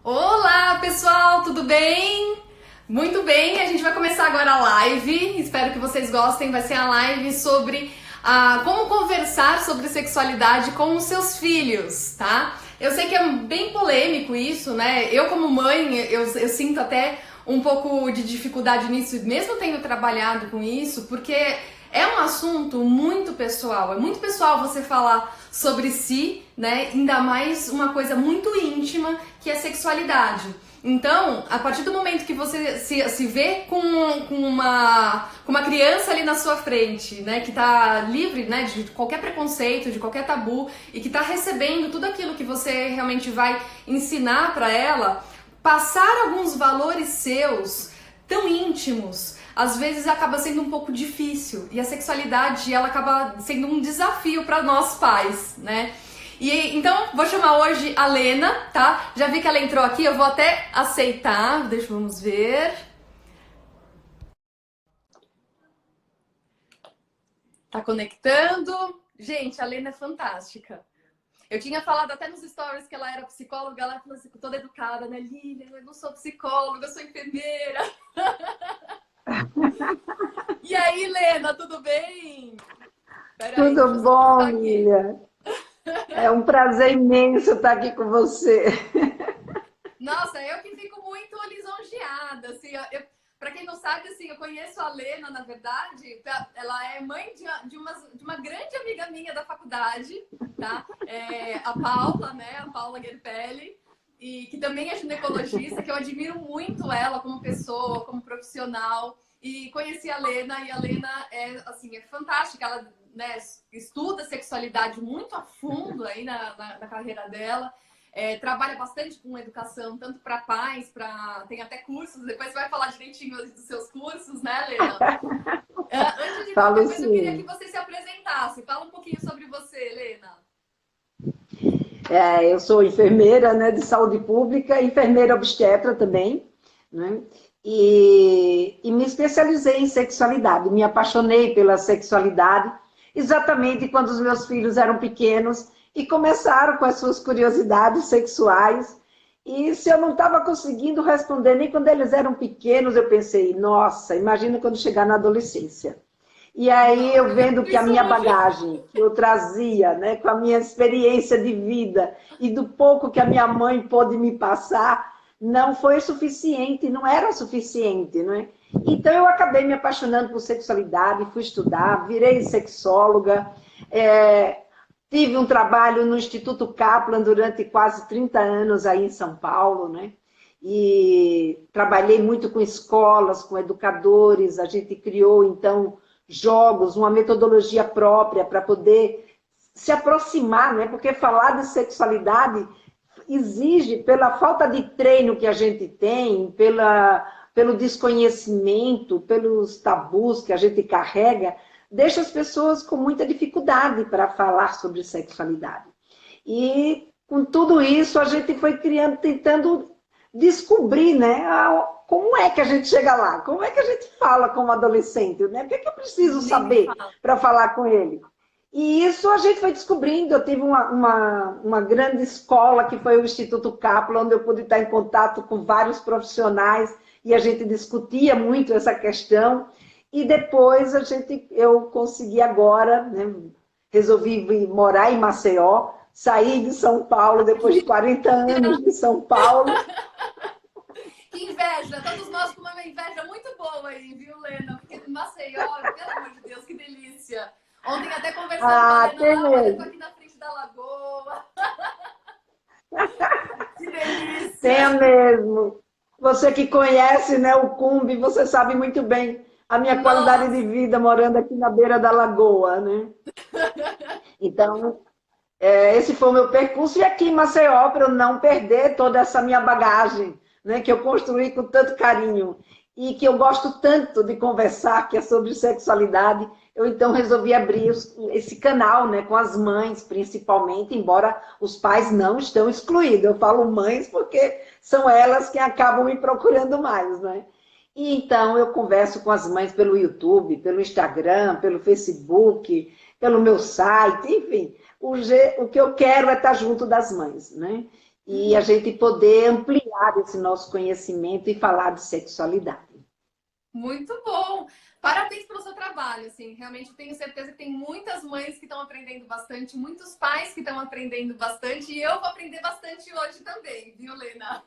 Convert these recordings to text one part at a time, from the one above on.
Olá, pessoal, tudo bem? Muito bem, a gente vai começar agora a live. Espero que vocês gostem. Vai ser a live sobre como conversar sobre sexualidade com os seus filhos, tá? Eu sei que é bem polêmico isso, né? Eu, como mãe, eu sinto até um pouco de dificuldade nisso, mesmo tendo trabalhado com isso, porque é um assunto muito pessoal. É muito pessoal você falar sobre si, né? Ainda mais uma coisa muito íntima que é sexualidade. Então, a partir do momento que você se vê com uma criança ali na sua frente, né, que tá livre, né, de qualquer preconceito, de qualquer tabu, e que tá recebendo tudo aquilo que você realmente vai ensinar para ela, passar alguns valores seus tão íntimos, às vezes acaba sendo um pouco difícil. E a sexualidade, ela acaba sendo um desafio para nós pais, né? E então, vou chamar hoje a Lena, tá? Já vi que ela entrou aqui, eu vou até aceitar. Vamos ver. Tá conectando. Gente, a Lena é fantástica. Eu tinha falado até nos stories que ela era psicóloga, ela falou assim, toda educada, né? Lilian, eu não sou psicóloga, eu sou enfermeira. E aí, Lena, tudo bem? Peraí, deixa eu Tudo só colocar bom, aqui. Lilia? É um prazer imenso estar aqui com você. Nossa, eu que fico muito lisonjeada, assim, para quem não sabe, assim, eu conheço a Lena, na verdade, ela é mãe de uma grande amiga minha da faculdade, tá? A Paula, né, a Paula Gerpelli, e que também é ginecologista, que eu admiro muito ela como pessoa, como profissional, e conheci a Lena, e a Lena assim, é fantástica, ela, né, estuda sexualidade muito a fundo aí na carreira dela, trabalha bastante com educação, tanto para pais, tem até cursos, depois você vai falar direitinho dos seus cursos, né, Lena? Antes de qualquer Falo coisa, eu queria que sim. você se apresentasse. Fala um pouquinho sobre você, Lena. Eu sou enfermeira, né, de saúde pública, enfermeira obstetra também, né? E me especializei em sexualidade, me apaixonei pela sexualidade exatamente quando os meus filhos eram pequenos e começaram com as suas curiosidades sexuais. E se eu não estava conseguindo responder nem quando eles eram pequenos, eu pensei, nossa, imagina quando chegar na adolescência. E aí Nossa, eu eu já vendo que a penso minha hoje. bagagem, que eu trazia, né, com a minha experiência de vida e do pouco que a minha mãe pôde me passar, não foi suficiente, não era suficiente, não é? Então eu acabei me apaixonando por sexualidade, fui estudar, virei sexóloga, tive um trabalho no Instituto Kaplan durante quase 30 anos aí em São Paulo, né? E trabalhei muito com escolas, com educadores, a gente criou então jogos, uma metodologia própria para poder se aproximar, né? Porque falar de sexualidade exige, pela falta de treino que a gente tem, pelo desconhecimento, pelos tabus que a gente carrega, deixa as pessoas com muita dificuldade para falar sobre sexualidade. E com tudo isso, a gente foi criando, tentando descobrir, né, como é que a gente chega lá, como é que a gente fala como adolescente, né? O que é que eu preciso Nem me saber fala. para falar com ele? E isso a gente foi descobrindo. Eu tive uma grande escola, que foi o Instituto Kaplan, onde eu pude estar em contato com vários profissionais e a gente discutia muito essa questão. E depois eu consegui agora, né, resolvi vir morar em Maceió, saí de São Paulo depois de 40 anos de São Paulo. Que inveja! Todos nós com uma inveja muito boa aí, viu, Lena? Porque Maceió, pelo amor de Deus, que delícia! Ontem até conversando com a Ah, Lena tem lá, olha, eu tô mesmo. aqui na frente da lagoa. Que delícia! Tenha mesmo. Você que conhece, né, o Cumbe, você sabe muito bem a minha qualidade de Nossa! vida morando aqui na beira da lagoa, né? Então, esse foi o meu percurso. E aqui em Maceió, para eu não perder toda essa minha bagagem, né, que eu construí com tanto carinho e que eu gosto tanto de conversar, que é sobre sexualidade, eu então resolvi abrir esse canal, né, com as mães, principalmente, embora os pais não estão excluídos. Eu falo mães porque são elas que acabam me procurando mais, né? E então eu converso com as mães pelo YouTube, pelo Instagram, pelo Facebook, pelo meu site, enfim. O que eu quero é estar junto das mães, né? e a gente poder ampliar esse nosso conhecimento e falar de sexualidade. Muito bom! Parabéns pelo seu trabalho, assim, realmente eu tenho certeza que tem muitas mães que estão aprendendo bastante, muitos pais que estão aprendendo bastante, e eu vou aprender bastante hoje também, viu, Lena?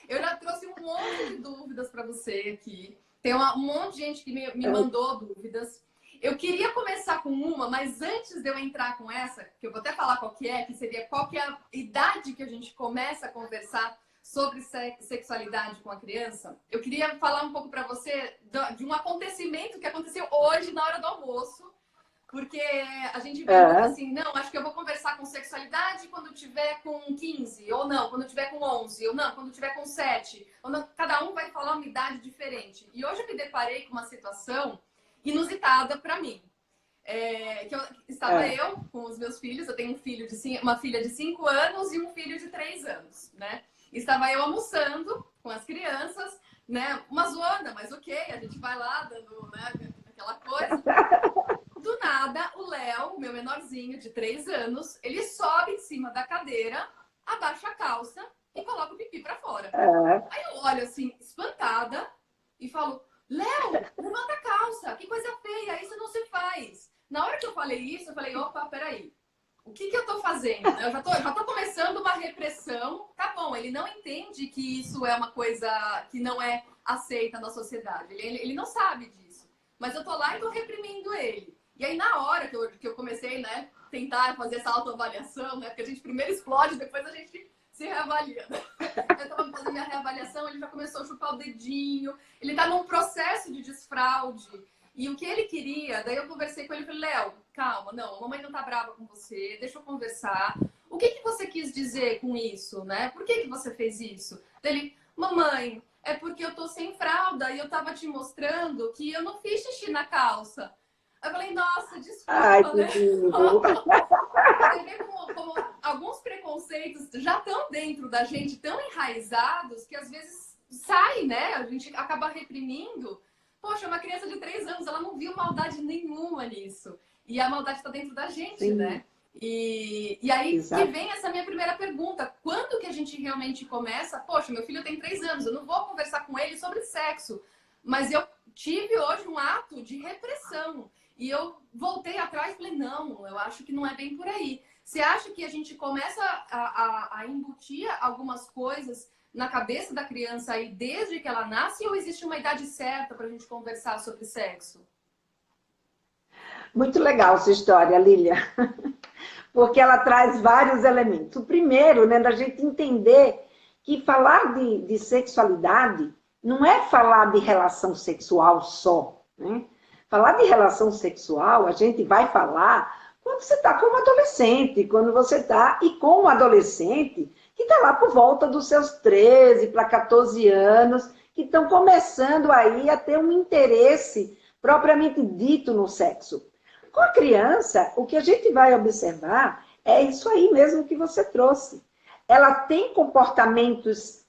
Eu já trouxe um monte de dúvidas para você aqui, tem um monte de gente que me mandou dúvidas. Eu queria começar com uma, mas antes de eu entrar com essa, que eu vou até falar qual que é, que seria qual que é a idade que a gente começa a conversar sobre sexualidade com a criança, eu queria falar um pouco para você de um acontecimento que aconteceu hoje na hora do almoço, porque a gente vê muito assim, não, acho que eu vou conversar com sexualidade quando tiver com 15, ou não, quando tiver com 11, ou não, quando tiver com 7, ou não, cada um vai falar uma idade diferente. E hoje eu me deparei com uma situação inusitada para mim. Eu com os meus filhos, eu tenho uma filha de 5 anos e um filho de 3 anos, né? Estava eu almoçando com as crianças, né? Uma zona, mas ok, a gente vai lá dando, né, aquela coisa. Do nada, o Léo, meu menorzinho de 3 anos, ele sobe em cima da cadeira, abaixa a calça e coloca o pipi pra fora. Aí eu olho assim, espantada, e falo, Léo, levanta a calça, que coisa feia, isso não se faz. Na hora que eu falei isso, eu falei, opa, peraí. O que eu tô fazendo? Eu já tô começando uma repressão. Tá bom, ele não entende que isso é uma coisa que não é aceita na sociedade. Ele não sabe disso. Mas eu tô lá e tô reprimindo ele. E aí, na hora que eu comecei, né, tentar fazer essa autoavaliação, né, porque a gente primeiro explode, depois a gente se reavalia. Eu tava fazendo minha reavaliação, ele já começou a chupar o dedinho. Ele tá num processo de desfraude. E o que ele queria, daí eu conversei com ele e falei, Léo, calma, não, a mamãe não tá brava com você, deixa eu conversar. O que você quis dizer com isso, né? Por que você fez isso? Ele, mamãe, é porque eu tô sem fralda e eu tava te mostrando que eu não fiz xixi na calça. Eu falei, nossa, desculpa, Ai, né? Você vê como alguns preconceitos já estão dentro da gente, tão enraizados, que às vezes sai, né? A gente acaba reprimindo. Poxa, uma criança de 3 anos, ela não viu maldade nenhuma nisso. E a maldade está dentro da gente, sim, né? E aí exato, que vem essa minha primeira pergunta. Quando que a gente realmente começa? Poxa, meu filho tem 3 anos, eu não vou conversar com ele sobre sexo. Mas eu tive hoje um ato de repressão. E eu voltei atrás e falei, não, eu acho que não é bem por aí. Você acha que a gente começa a embutir algumas coisas na cabeça da criança aí desde que ela nasce, ou existe uma idade certa para a gente conversar sobre sexo? Muito legal essa história, Lília, porque ela traz vários elementos. O primeiro, né, da gente entender que falar de sexualidade não é falar de relação sexual só, né? Falar de relação sexual, a gente vai falar quando você está com um adolescente, quando você está e com um adolescente que está lá por volta dos seus 13 para 14 anos, que estão começando aí a ter um interesse propriamente dito no sexo. Com a criança, o que a gente vai observar é isso aí mesmo que você trouxe. Ela tem comportamentos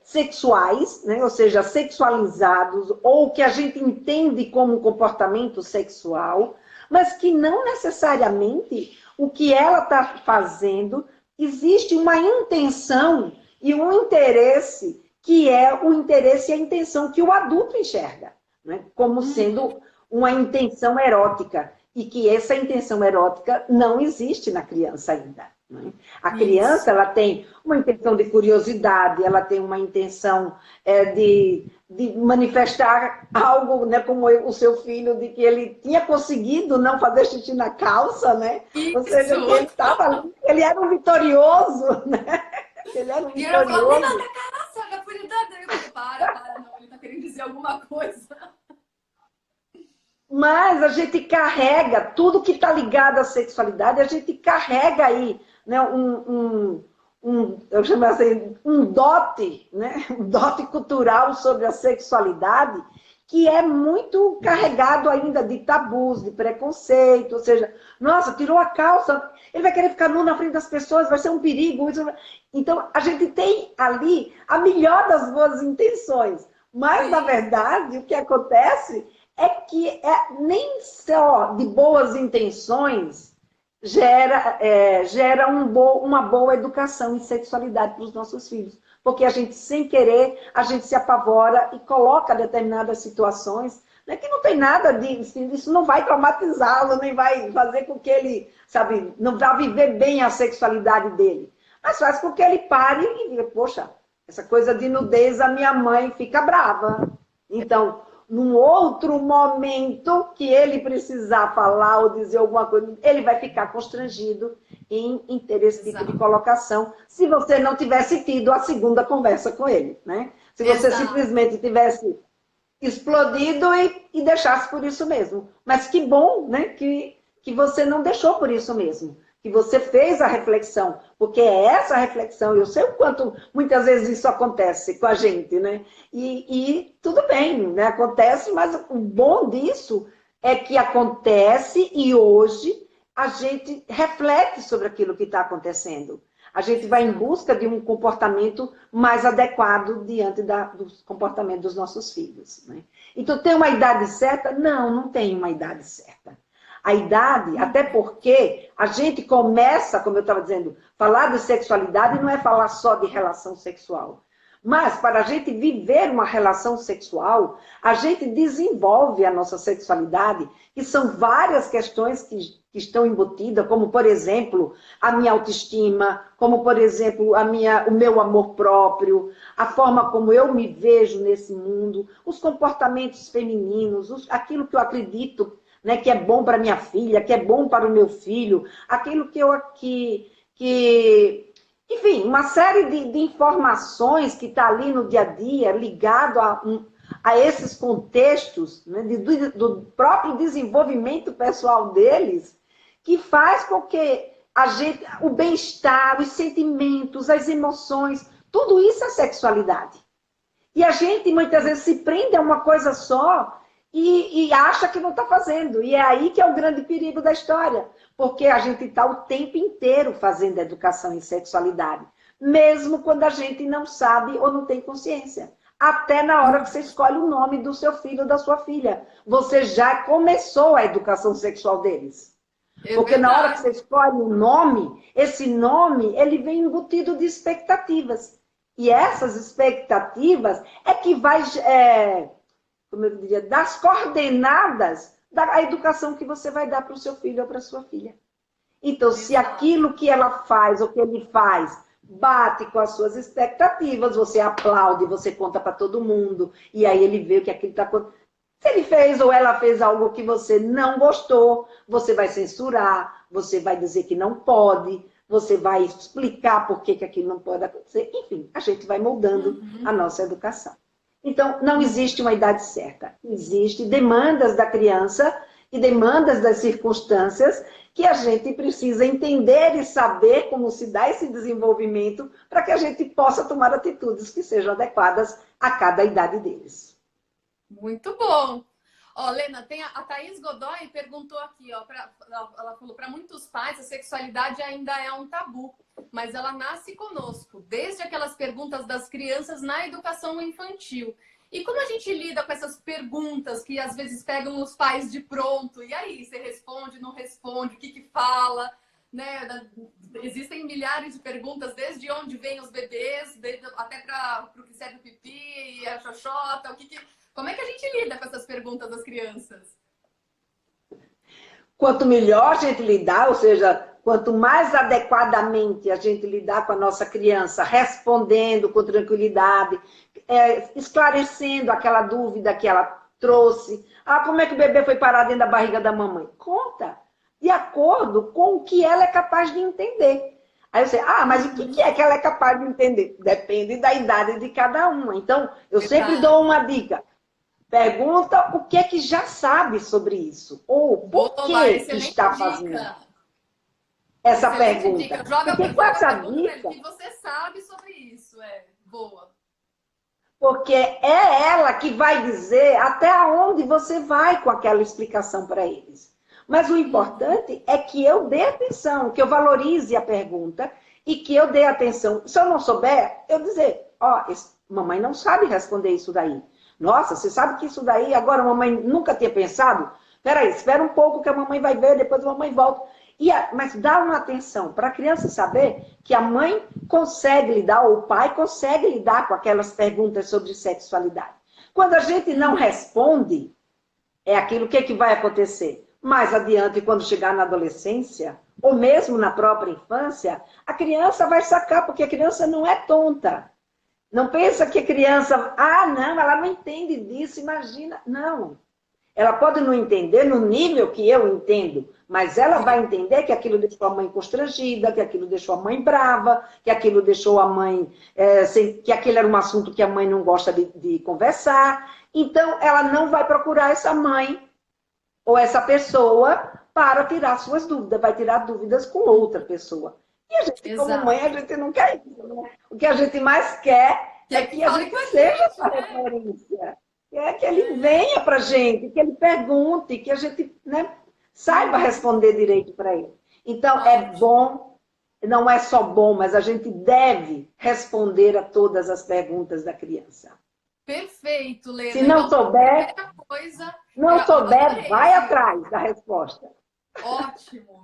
sexuais, né? Ou seja, sexualizados, ou que a gente entende como comportamento sexual, mas que não necessariamente o que ela está fazendo, existe uma intenção e um interesse, que é o interesse e a intenção que o adulto enxerga, né? Como sendo uma intenção erótica, e que essa intenção erótica não existe na criança ainda. Né? A criança, ela tem uma intenção de curiosidade, ela tem uma intenção de manifestar algo, né, como o seu filho, de que ele tinha conseguido não fazer xixi na calça, né? Ou seja, ele era um vitorioso, né? Ele era um vitorioso. E eu falei, não, tá caraca, já foi lidado. Eu falei, para, não, ele tá querendo dizer alguma coisa. Mas a gente carrega tudo que está ligado à sexualidade, a gente carrega aí, né, eu chamo assim, um dote, né, um dote cultural sobre a sexualidade, que é muito carregado ainda de tabus, de preconceito, ou seja, nossa, tirou a calça, ele vai querer ficar nu na frente das pessoas, vai ser um perigo. Então, a gente tem ali a melhor das boas intenções, mas, na verdade, o que acontece é que nem só de boas intenções gera uma boa educação em sexualidade para os nossos filhos. Porque a gente, sem querer, a gente se apavora e coloca determinadas situações, né, que não tem nada disso, isso não vai traumatizá-lo, nem vai fazer com que ele, sabe, não vá viver bem a sexualidade dele. Mas faz com que ele pare e diga, poxa, essa coisa de nudez, a minha mãe fica brava. Então, num outro momento que ele precisar falar ou dizer alguma coisa, ele vai ficar constrangido em ter esse tipo de colocação, se você não tivesse tido a segunda conversa com ele, né? Se você simplesmente tivesse explodido e deixasse por isso mesmo. Mas que bom, né? Que você não deixou por isso mesmo. Que você fez a reflexão, porque é essa reflexão, eu sei o quanto muitas vezes isso acontece com a gente, né? E tudo bem, né? Acontece, mas o bom disso é que acontece e hoje a gente reflete sobre aquilo que está acontecendo. A gente vai em busca de um comportamento mais adequado diante do comportamento dos nossos filhos, né? Então, tem uma idade certa? Não, não tem uma idade certa. A idade, até porque a gente começa, como eu estava dizendo, falar de sexualidade não é falar só de relação sexual. Mas, para a gente viver uma relação sexual, a gente desenvolve a nossa sexualidade, que são várias questões que estão embutidas, como, por exemplo, a minha autoestima, como, por exemplo, o meu amor próprio, a forma como eu me vejo nesse mundo, os comportamentos femininos, aquilo que eu acredito, né, que é bom para minha filha, que é bom para o meu filho, aquilo enfim, uma série de informações que está ali no dia a dia, ligado a esses contextos, né, do próprio desenvolvimento pessoal deles, que faz com que o bem-estar, os sentimentos, as emoções, tudo isso é sexualidade. E a gente muitas vezes se prende a uma coisa só e acha que não está fazendo. E é aí que é o grande perigo da história. Porque a gente está o tempo inteiro fazendo educação em sexualidade. Mesmo quando a gente não sabe ou não tem consciência. Até na hora que você escolhe o nome do seu filho ou da sua filha. Você já começou a educação sexual deles. Porque na hora que você escolhe o nome, esse nome ele vem embutido de expectativas. E essas expectativas é que vai... como eu diria, das coordenadas da educação que você vai dar para o seu filho ou para a sua filha. Então, se aquilo que ela faz ou que ele faz bate com as suas expectativas, você aplaude, você conta para todo mundo, e aí ele vê o que aquilo está acontecendo. Se ele fez ou ela fez algo que você não gostou, você vai censurar, você vai dizer que não pode, você vai explicar por que aquilo não pode acontecer. Enfim, a gente vai moldando a nossa educação. Então, não existe uma idade certa. Existem demandas da criança e demandas das circunstâncias que a gente precisa entender e saber como se dá esse desenvolvimento para que a gente possa tomar atitudes que sejam adequadas a cada idade deles. Muito bom! Ó, Lena, tem a Thaís Godoy perguntou aqui, ó, ela falou, para muitos pais a sexualidade ainda é um tabu, mas ela nasce conosco, desde aquelas perguntas das crianças na educação infantil. E como a gente lida com essas perguntas que às vezes pegam os pais de pronto? E aí, você responde, não responde, o que fala? Né? Existem milhares de perguntas, desde onde vêm os bebês, até para o que serve o pipi e a xoxota, Como é que a gente lida com essas perguntas das crianças? Quanto melhor a gente lidar, ou seja, quanto mais adequadamente a gente lidar com a nossa criança, respondendo com tranquilidade, esclarecendo aquela dúvida que ela trouxe. Ah, como é que o bebê foi parar dentro da barriga da mamãe? Conta, de acordo com o que ela é capaz de entender. Aí você, mas o que é que ela é capaz de entender? Depende da idade de cada uma. Então, eu sempre dou uma dica. Pergunta o que é que já sabe sobre isso. Ou por que está fazendo essa pergunta. Porque com essa dica... O que você sabe sobre isso? Boa. Porque é ela que vai dizer até onde você vai com aquela explicação para eles. Mas o importante é que eu dê atenção, que eu valorize a pergunta e que eu dê atenção. Se eu não souber, eu dizer, mamãe não sabe responder isso daí. Nossa, você sabe que isso daí agora a mamãe nunca tinha pensado? Espera um pouco que a mamãe vai ver, depois a mamãe volta. Mas dá uma atenção para a criança saber que a mãe consegue lidar, ou o pai consegue lidar com aquelas perguntas sobre sexualidade. Quando a gente não responde, é aquilo que vai acontecer. Mais adiante, quando chegar na adolescência, ou mesmo na própria infância, a criança vai sacar, porque a criança não é tonta. Não pensa que a criança, não, ela não entende disso, imagina. Não. Ela pode não entender no nível que eu entendo, mas ela vai entender que aquilo deixou a mãe constrangida, que aquilo deixou a mãe brava, que aquilo deixou a mãe, que aquele era um assunto que a mãe não gosta de conversar. Então, ela não vai procurar essa mãe ou essa pessoa para tirar suas dúvidas, vai tirar dúvidas com outra pessoa. E a gente, Exato. como mãe, a gente não quer isso, né? O que a gente mais quer é que a gente seja essa referência. É que ele venha para a gente, que ele pergunte, que a gente, né, saiba responder direito para ele. Então, é bom, não é só bom, mas a gente deve responder a todas as perguntas da criança. Perfeito, Lena. Se não souber, adorei, vai atrás da resposta. Ótimo.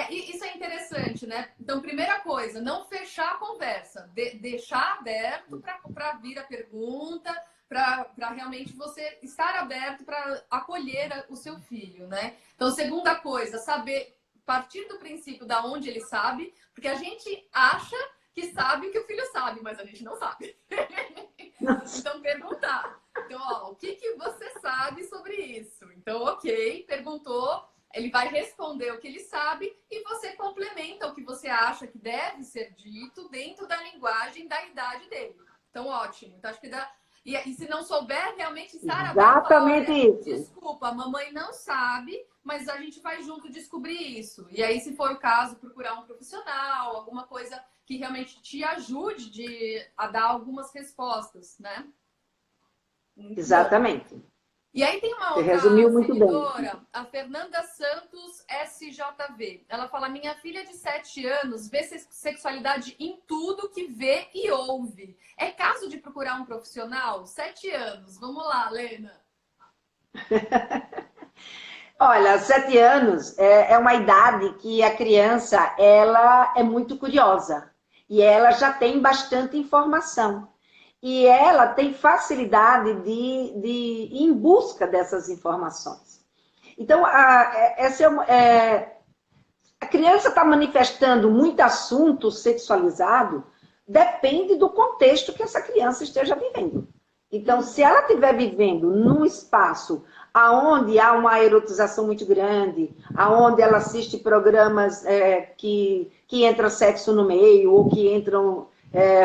Isso é interessante, né? Então, primeira coisa, não fechar a conversa, deixar aberto para vir a pergunta, para realmente você estar aberto para acolher o seu filho, né? Então, segunda coisa, saber partir do princípio da onde ele sabe, porque a gente acha que sabe que o filho sabe, mas a gente não sabe. Então, perguntar. Então, o que você sabe sobre isso? Então, ok, perguntou, ele vai responder o que ele sabe e você complementa o que você acha que deve ser dito dentro da linguagem da idade dele. Então, ótimo. Então, acho que dá... E se não souber, realmente estar aberto. Exatamente isso. Desculpa, a mamãe não sabe, mas a gente vai junto descobrir isso. E aí, se for o caso, procurar um profissional, alguma coisa que realmente te ajude a dar algumas respostas, né? Exatamente. E aí tem uma Você outra resumiu muito seguidora, bem. a Fernanda Santos SJV. Ela fala, minha filha de 7 anos vê sexualidade em tudo que vê e ouve. É caso de procurar um profissional? 7 anos. Vamos lá, Lena. Olha, 7 anos é uma idade que a criança ela é muito curiosa. E ela já tem bastante informação. E ela tem facilidade de ir em busca dessas informações. Então, a criança está manifestando muito assunto sexualizado, depende do contexto que essa criança esteja vivendo. Então, se ela estiver vivendo num espaço onde há uma erotização muito grande, onde ela assiste programas que entra sexo no meio, ou que entram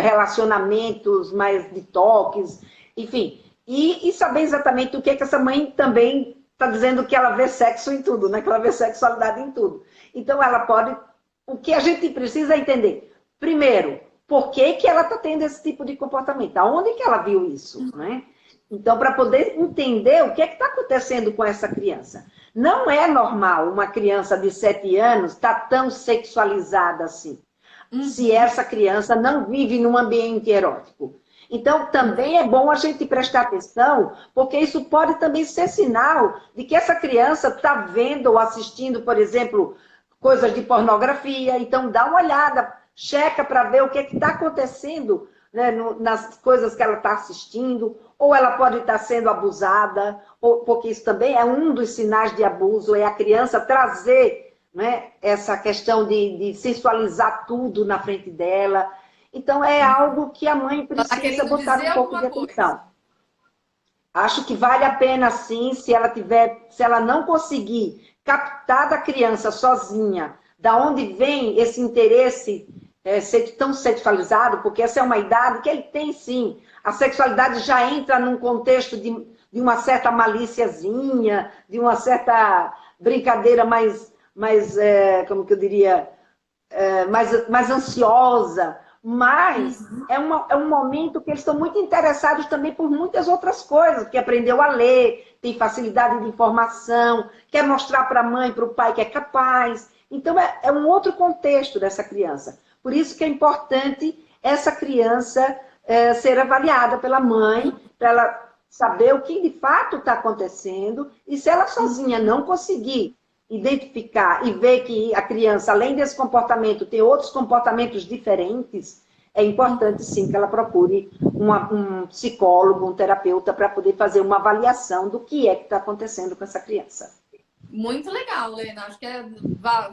relacionamentos mais de toques, enfim. E saber exatamente o que essa mãe também está dizendo, que ela vê sexo em tudo, né? Que ela vê sexualidade em tudo. Então, ela pode... O que a gente precisa entender? Primeiro, por que ela está tendo esse tipo de comportamento? Aonde que ela viu isso, né? Então, para poder entender o que está acontecendo com essa criança. Não é normal uma criança de 7 anos estar tão sexualizada assim. Se essa criança não vive num ambiente erótico. Então, também é bom a gente prestar atenção, porque isso pode também ser sinal de que essa criança está vendo ou assistindo, por exemplo, coisas de pornografia. Então, dá uma olhada, checa para ver o que está acontecendo, né, nas coisas que ela está assistindo, ou ela pode estar sendo abusada, porque isso também é um dos sinais de abuso, é a criança trazer... Né? Essa questão de sensualizar tudo na frente dela. Então, é algo que a mãe precisa botar um pouco de atenção. Acho que vale a pena, sim, se ela não conseguir captar da criança sozinha, da onde vem esse interesse tão sexualizado, porque essa é uma idade que ele tem, sim. A sexualidade já entra num contexto de uma certa malíciazinha, de uma certa brincadeira mais como que eu diria, mais ansiosa, mas é um momento que eles estão muito interessados também por muitas outras coisas, que aprendeu a ler, tem facilidade de informação, quer mostrar para a mãe, para o pai que é capaz. Então, é um outro contexto dessa criança. Por isso que é importante essa criança ser avaliada pela mãe, para ela saber o que de fato está acontecendo, e se ela sozinha não conseguir identificar e ver que a criança, além desse comportamento, tem outros comportamentos diferentes, é importante sim que ela procure um psicólogo, um terapeuta, para poder fazer uma avaliação do que é que está acontecendo com essa criança. Muito legal, Lena. Acho que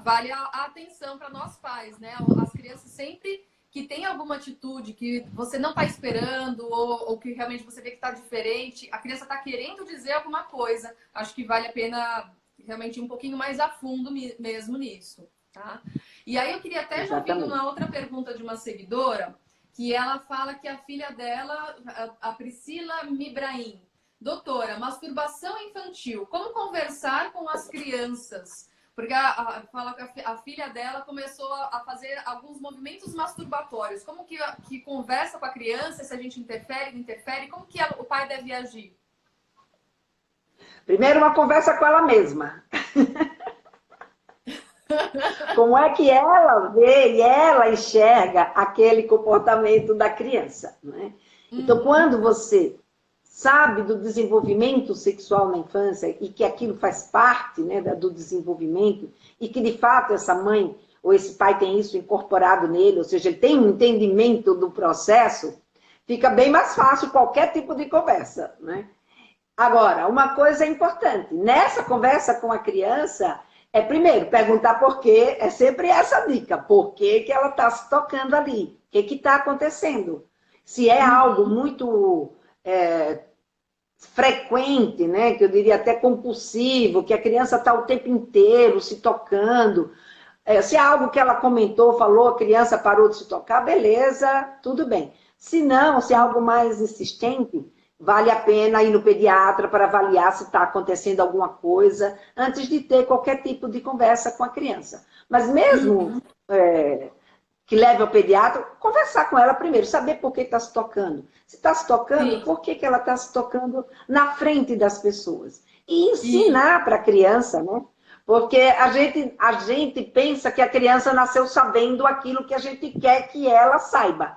vale a atenção para nós pais, né? As crianças sempre que tem alguma atitude que você não está esperando ou que realmente você vê que está diferente, a criança está querendo dizer alguma coisa. Acho que vale a pena realmente ir um pouquinho mais a fundo mesmo nisso, tá? E aí eu queria até já vir uma outra pergunta de uma seguidora, que ela fala que a filha dela, a Priscila Mibraim, doutora, masturbação infantil, como conversar com as crianças? Porque fala que a filha dela começou a fazer alguns movimentos masturbatórios. Como que conversa com a criança, se a gente interfere, não interfere? Como que o pai deve agir? Primeiro, uma conversa com ela mesma. Como é que ela vê e ela enxerga aquele comportamento da criança, né? Então, quando você sabe do desenvolvimento sexual na infância e que aquilo faz parte, né, do desenvolvimento e que, de fato, essa mãe ou esse pai tem isso incorporado nele, ou seja, ele tem um entendimento do processo, fica bem mais fácil qualquer tipo de conversa, né? Agora, uma coisa é importante, nessa conversa com a criança, primeiro, perguntar por quê, é sempre essa dica, por que que ela está se tocando ali, o que está acontecendo. Se é algo muito frequente, né, que eu diria até compulsivo, que a criança está o tempo inteiro se tocando, se é algo que ela comentou, falou, a criança parou de se tocar, beleza, tudo bem. Se não, se é algo mais insistente, vale a pena ir no pediatra para avaliar se está acontecendo alguma coisa antes de ter qualquer tipo de conversa com a criança. Mas mesmo que leve ao pediatra, conversar com ela primeiro, saber por que está se tocando. Se está se tocando, por que ela está se tocando na frente das pessoas. E ensinar para a criança, né? Porque a gente pensa que a criança nasceu sabendo aquilo que a gente quer que ela saiba.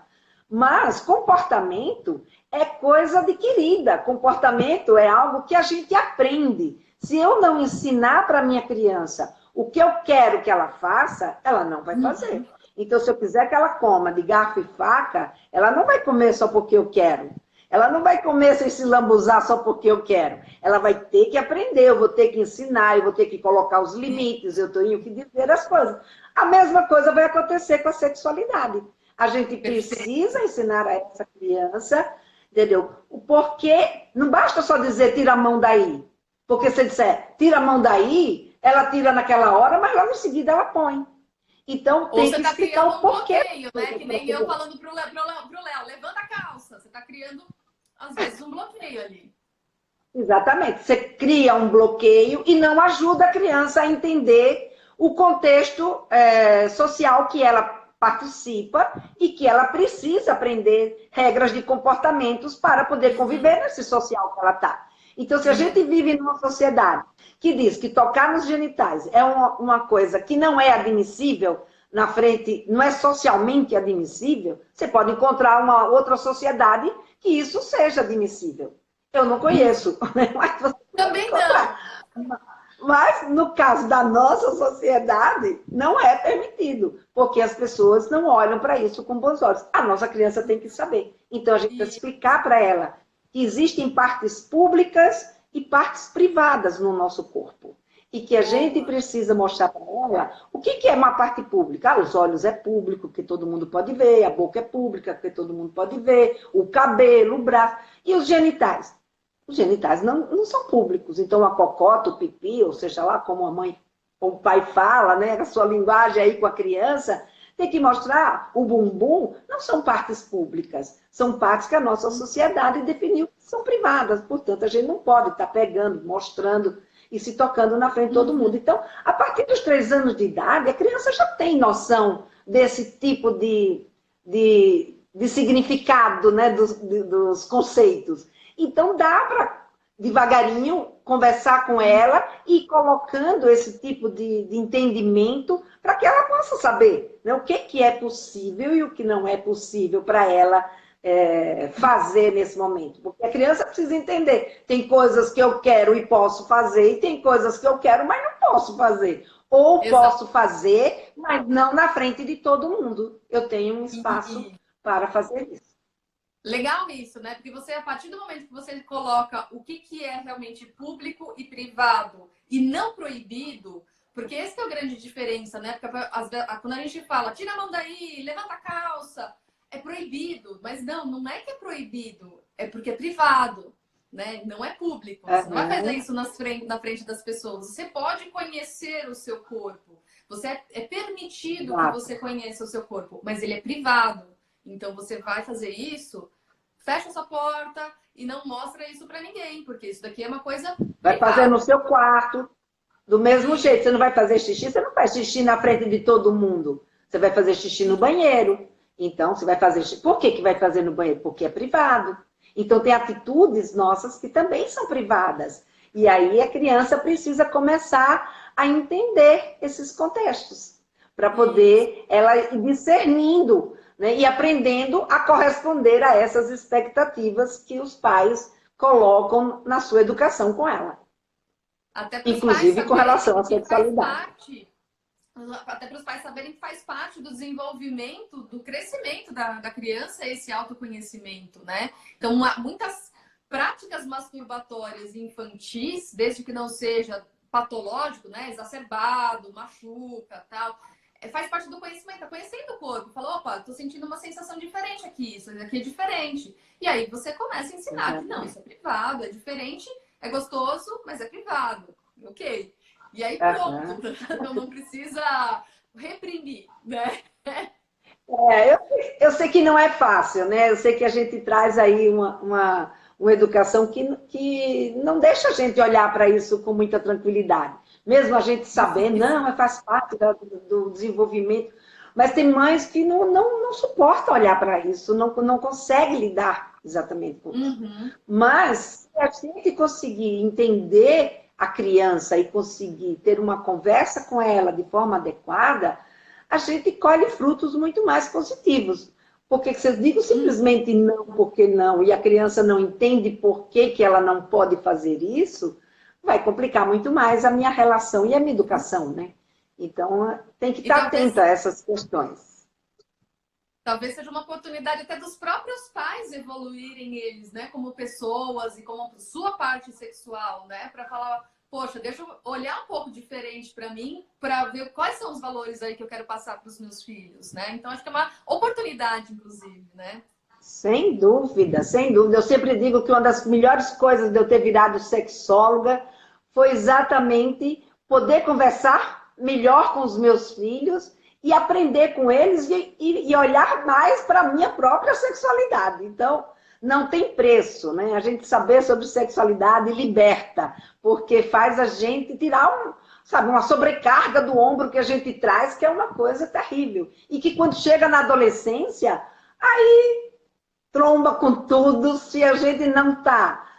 Mas comportamento é coisa adquirida. Comportamento é algo que a gente aprende. Se eu não ensinar para a minha criança o que eu quero que ela faça, ela não vai fazer. Então, se eu quiser que ela coma de garfo e faca, ela não vai comer só porque eu quero. Ela não vai comer sem se lambuzar só porque eu quero. Ela vai ter que aprender, eu vou ter que ensinar, eu vou ter que colocar os limites, eu tenho que dizer as coisas. A mesma coisa vai acontecer com a sexualidade. A gente precisa ensinar a essa criança, entendeu? O porquê, não basta só dizer tira a mão daí. Porque se disser tira a mão daí, ela tira naquela hora, mas logo em seguida ela põe. Então tem que explicar o porquê. Bloqueio, né? Que nem eu falando pro Léo, levanta a calça. Você está criando, às vezes, um bloqueio ali. Exatamente. Você cria um bloqueio e não ajuda a criança a entender o contexto social que ela participa e que ela precisa aprender regras de comportamentos para poder conviver nesse social que ela está. Então, se a gente vive numa sociedade que diz que tocar nos genitais é uma coisa que não é admissível na frente, não é socialmente admissível, você pode encontrar uma outra sociedade que isso seja admissível. Eu não conheço, mas você também não. Mas, no caso da nossa sociedade, não é permitido, porque as pessoas não olham para isso com bons olhos. A nossa criança tem que saber. Então, a gente tem que explicar para ela que existem partes públicas e partes privadas no nosso corpo. E que a gente precisa mostrar para ela o que é uma parte pública. Os olhos é público, que todo mundo pode ver, a boca é pública, que todo mundo pode ver, o cabelo, o braço. E os genitais? Os genitais não são públicos. Então, a cocota, o pipi, ou seja lá como a mãe ou o pai fala, né, a sua linguagem aí com a criança, tem que mostrar o bumbum, não são partes públicas. São partes que a nossa sociedade definiu que são privadas. Portanto, a gente não pode estar pegando, mostrando e se tocando na frente de todo mundo. Então, a partir dos 3 anos de idade, a criança já tem noção desse tipo de significado, né, dos conceitos. Então, dá para, devagarinho, conversar com ela e ir colocando esse tipo de entendimento para que ela possa saber, né, o que é possível e o que não é possível para ela fazer nesse momento. Porque a criança precisa entender. Tem coisas que eu quero e posso fazer, e tem coisas que eu quero, mas não posso fazer. Ou Exato. posso fazer, mas não na frente de todo mundo. Eu tenho um espaço para fazer isso. Legal isso, né? Porque você, a partir do momento que você coloca o que é realmente público e privado e não proibido, porque esse que é a grande diferença, né? Porque quando a gente fala, tira a mão daí, levanta a calça, é proibido. Mas não é que é proibido, é porque é privado, né? Não é público. Você não vai fazer isso na frente das pessoas. Você pode conhecer o seu corpo. É permitido que você conheça o seu corpo, mas ele é privado. Então você vai fazer isso, fecha sua porta e não mostra isso pra ninguém, porque isso daqui é uma coisa vai privada. fazer no seu quarto, do mesmo jeito. Você não vai fazer xixi, você não faz xixi na frente de todo mundo. Você vai fazer xixi no banheiro. Então, você vai fazer xixi. Por que vai fazer no banheiro? Porque é privado. Então, tem atitudes nossas que também são privadas. E aí a criança precisa começar a entender esses contextos, para poder ela ir discernindo, né, e aprendendo a corresponder a essas expectativas que os pais colocam na sua educação com ela. Inclusive com relação à sexualidade. Até para os pais saberem que faz parte do desenvolvimento, do crescimento da criança, esse autoconhecimento, né? Então, muitas práticas masturbatórias infantis, desde que não seja patológico, né? Exacerbado, machuca, tal, faz parte do conhecimento, tá conhecendo o corpo. Falou, opa, tô sentindo uma sensação diferente aqui, isso aqui é diferente. E aí você começa a ensinar que não, isso é privado, é diferente, é gostoso, mas é privado. Ok. E aí pronto, então não precisa reprimir, né? Eu sei que não é fácil, né? Eu sei que a gente traz aí uma educação que não deixa a gente olhar para isso com muita tranquilidade. Mesmo a gente saber, não, faz parte do desenvolvimento. Mas tem mães que não suportam olhar para isso, não conseguem lidar exatamente com isso. Mas se a gente conseguir entender a criança e conseguir ter uma conversa com ela de forma adequada, a gente colhe frutos muito mais positivos. Porque se eu digo simplesmente não, porque não, e a criança não entende por que ela não pode fazer isso, vai complicar muito mais a minha relação e a minha educação, né? Então, tem que estar atenta a essas questões. Talvez seja uma oportunidade até dos próprios pais evoluírem eles, né? Como pessoas e como sua parte sexual, né? Para falar, poxa, deixa eu olhar um pouco diferente para mim, para ver quais são os valores aí que eu quero passar para os meus filhos, né? Então, acho que é uma oportunidade, inclusive, né? Sem dúvida, sem dúvida. Eu sempre digo que uma das melhores coisas de eu ter virado sexóloga foi exatamente poder conversar melhor com os meus filhos e aprender com eles e olhar mais para a minha própria sexualidade. Então, não tem preço, né? A gente saber sobre sexualidade liberta, porque faz a gente tirar uma sobrecarga do ombro que a gente traz, que é uma coisa terrível. E que quando chega na adolescência, aí tromba com tudo, se a gente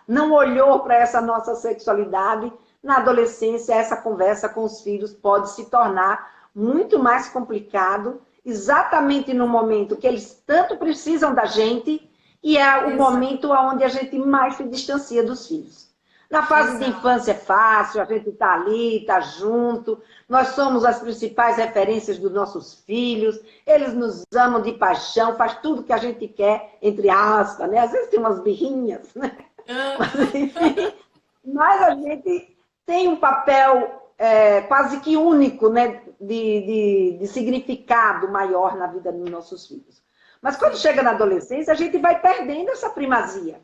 não olhou para essa nossa sexualidade, na adolescência essa conversa com os filhos pode se tornar muito mais complicado, exatamente no momento que eles tanto precisam da gente, e é o momento onde a gente mais se distancia dos filhos. Na fase de infância é fácil, a gente está ali, está junto, nós somos as principais referências dos nossos filhos, eles nos amam de paixão, faz tudo que a gente quer, entre aspas, né? Às vezes tem umas birrinhas, né? Mas, enfim, mas a gente tem um papel quase que único, né? De significado maior na vida dos nossos filhos. Mas quando chega na adolescência, a gente vai perdendo essa primazia.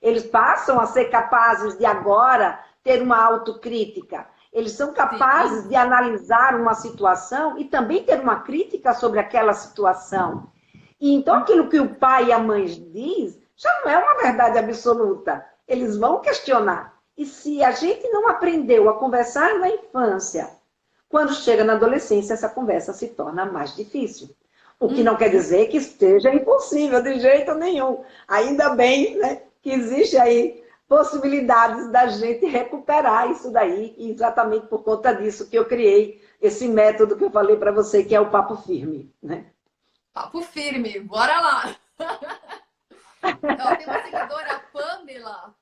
Eles passam a ser capazes de agora ter uma autocrítica. Eles são capazes de analisar uma situação e também ter uma crítica sobre aquela situação. E então aquilo que o pai e a mãe diz já não é uma verdade absoluta. Eles vão questionar. E se a gente não aprendeu a conversar na infância, quando chega na adolescência, essa conversa se torna mais difícil. O que não quer dizer que esteja impossível de jeito nenhum. Ainda bem, né, que existe aí possibilidades da gente recuperar isso daí, e exatamente por conta disso que eu criei esse método que eu falei para você, que é o papo firme, né? Papo firme, bora lá! Ó, tem uma seguidora, a Pamela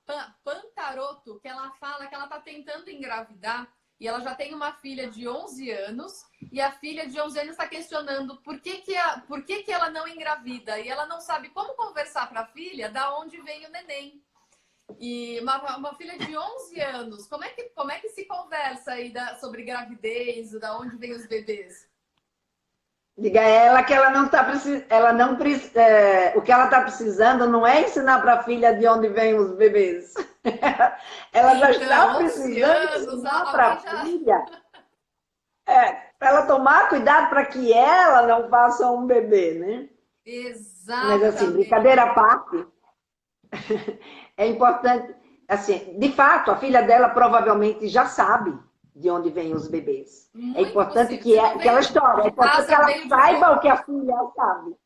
Pantaroto, que ela fala que ela tá tentando engravidar e ela já tem uma filha de 11 anos e a filha de 11 anos está questionando por que ela não engravida e ela não sabe como conversar para a filha da onde vem o neném. E uma filha de 11 anos, como é que se conversa aí sobre gravidez, da onde vem os bebês? Diga a ela que ela não está o que ela está precisando não é ensinar para a filha de onde vêm os bebês. Ela já está Então, 11 precisando anos, ensinar para a já... filha para ela tomar cuidado para que ela não faça um bebê, né? Mas assim, Exatamente. brincadeira à parte, é importante, assim, de fato, a filha dela provavelmente já sabe de onde vêm os bebês. É Muito importante possível. Se não que ela veio história, é de importante que casa, ela veio de saiba fora. o que a filha sabe.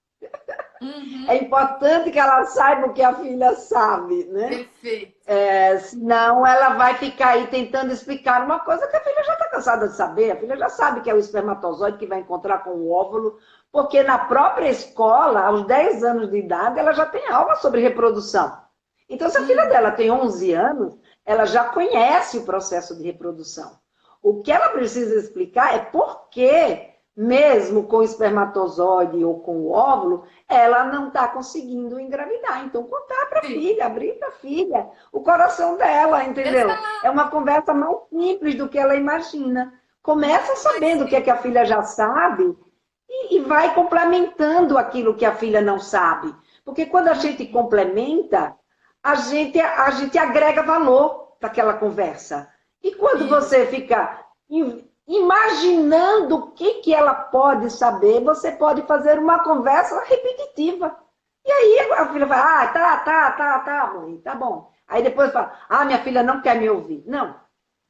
Uhum. É importante que ela saiba o que a filha sabe, né? Perfeito. Senão ela vai ficar aí tentando explicar uma coisa que a filha já está cansada de saber. A filha já sabe que é o espermatozoide que vai encontrar com o óvulo, porque na própria escola, aos 10 anos de idade, ela já tem aula sobre reprodução. Então, se a filha dela tem 11 anos, ela já conhece o processo de reprodução. O que ela precisa explicar é por que, mesmo com o espermatozoide ou com o óvulo, ela não está conseguindo engravidar. Então, contar para a filha, abrir para a filha o coração dela, entendeu? Exato. É uma conversa mais simples do que ela imagina. Começa sabendo o que é que a filha já sabe e vai complementando aquilo que a filha não sabe. Porque quando a gente complementa, a gente agrega valor para aquela conversa. E quando você fica imaginando o que ela pode saber, você pode fazer uma conversa repetitiva. E aí a filha vai, tá, mãe, tá bom. Aí depois fala, minha filha não quer me ouvir. Não,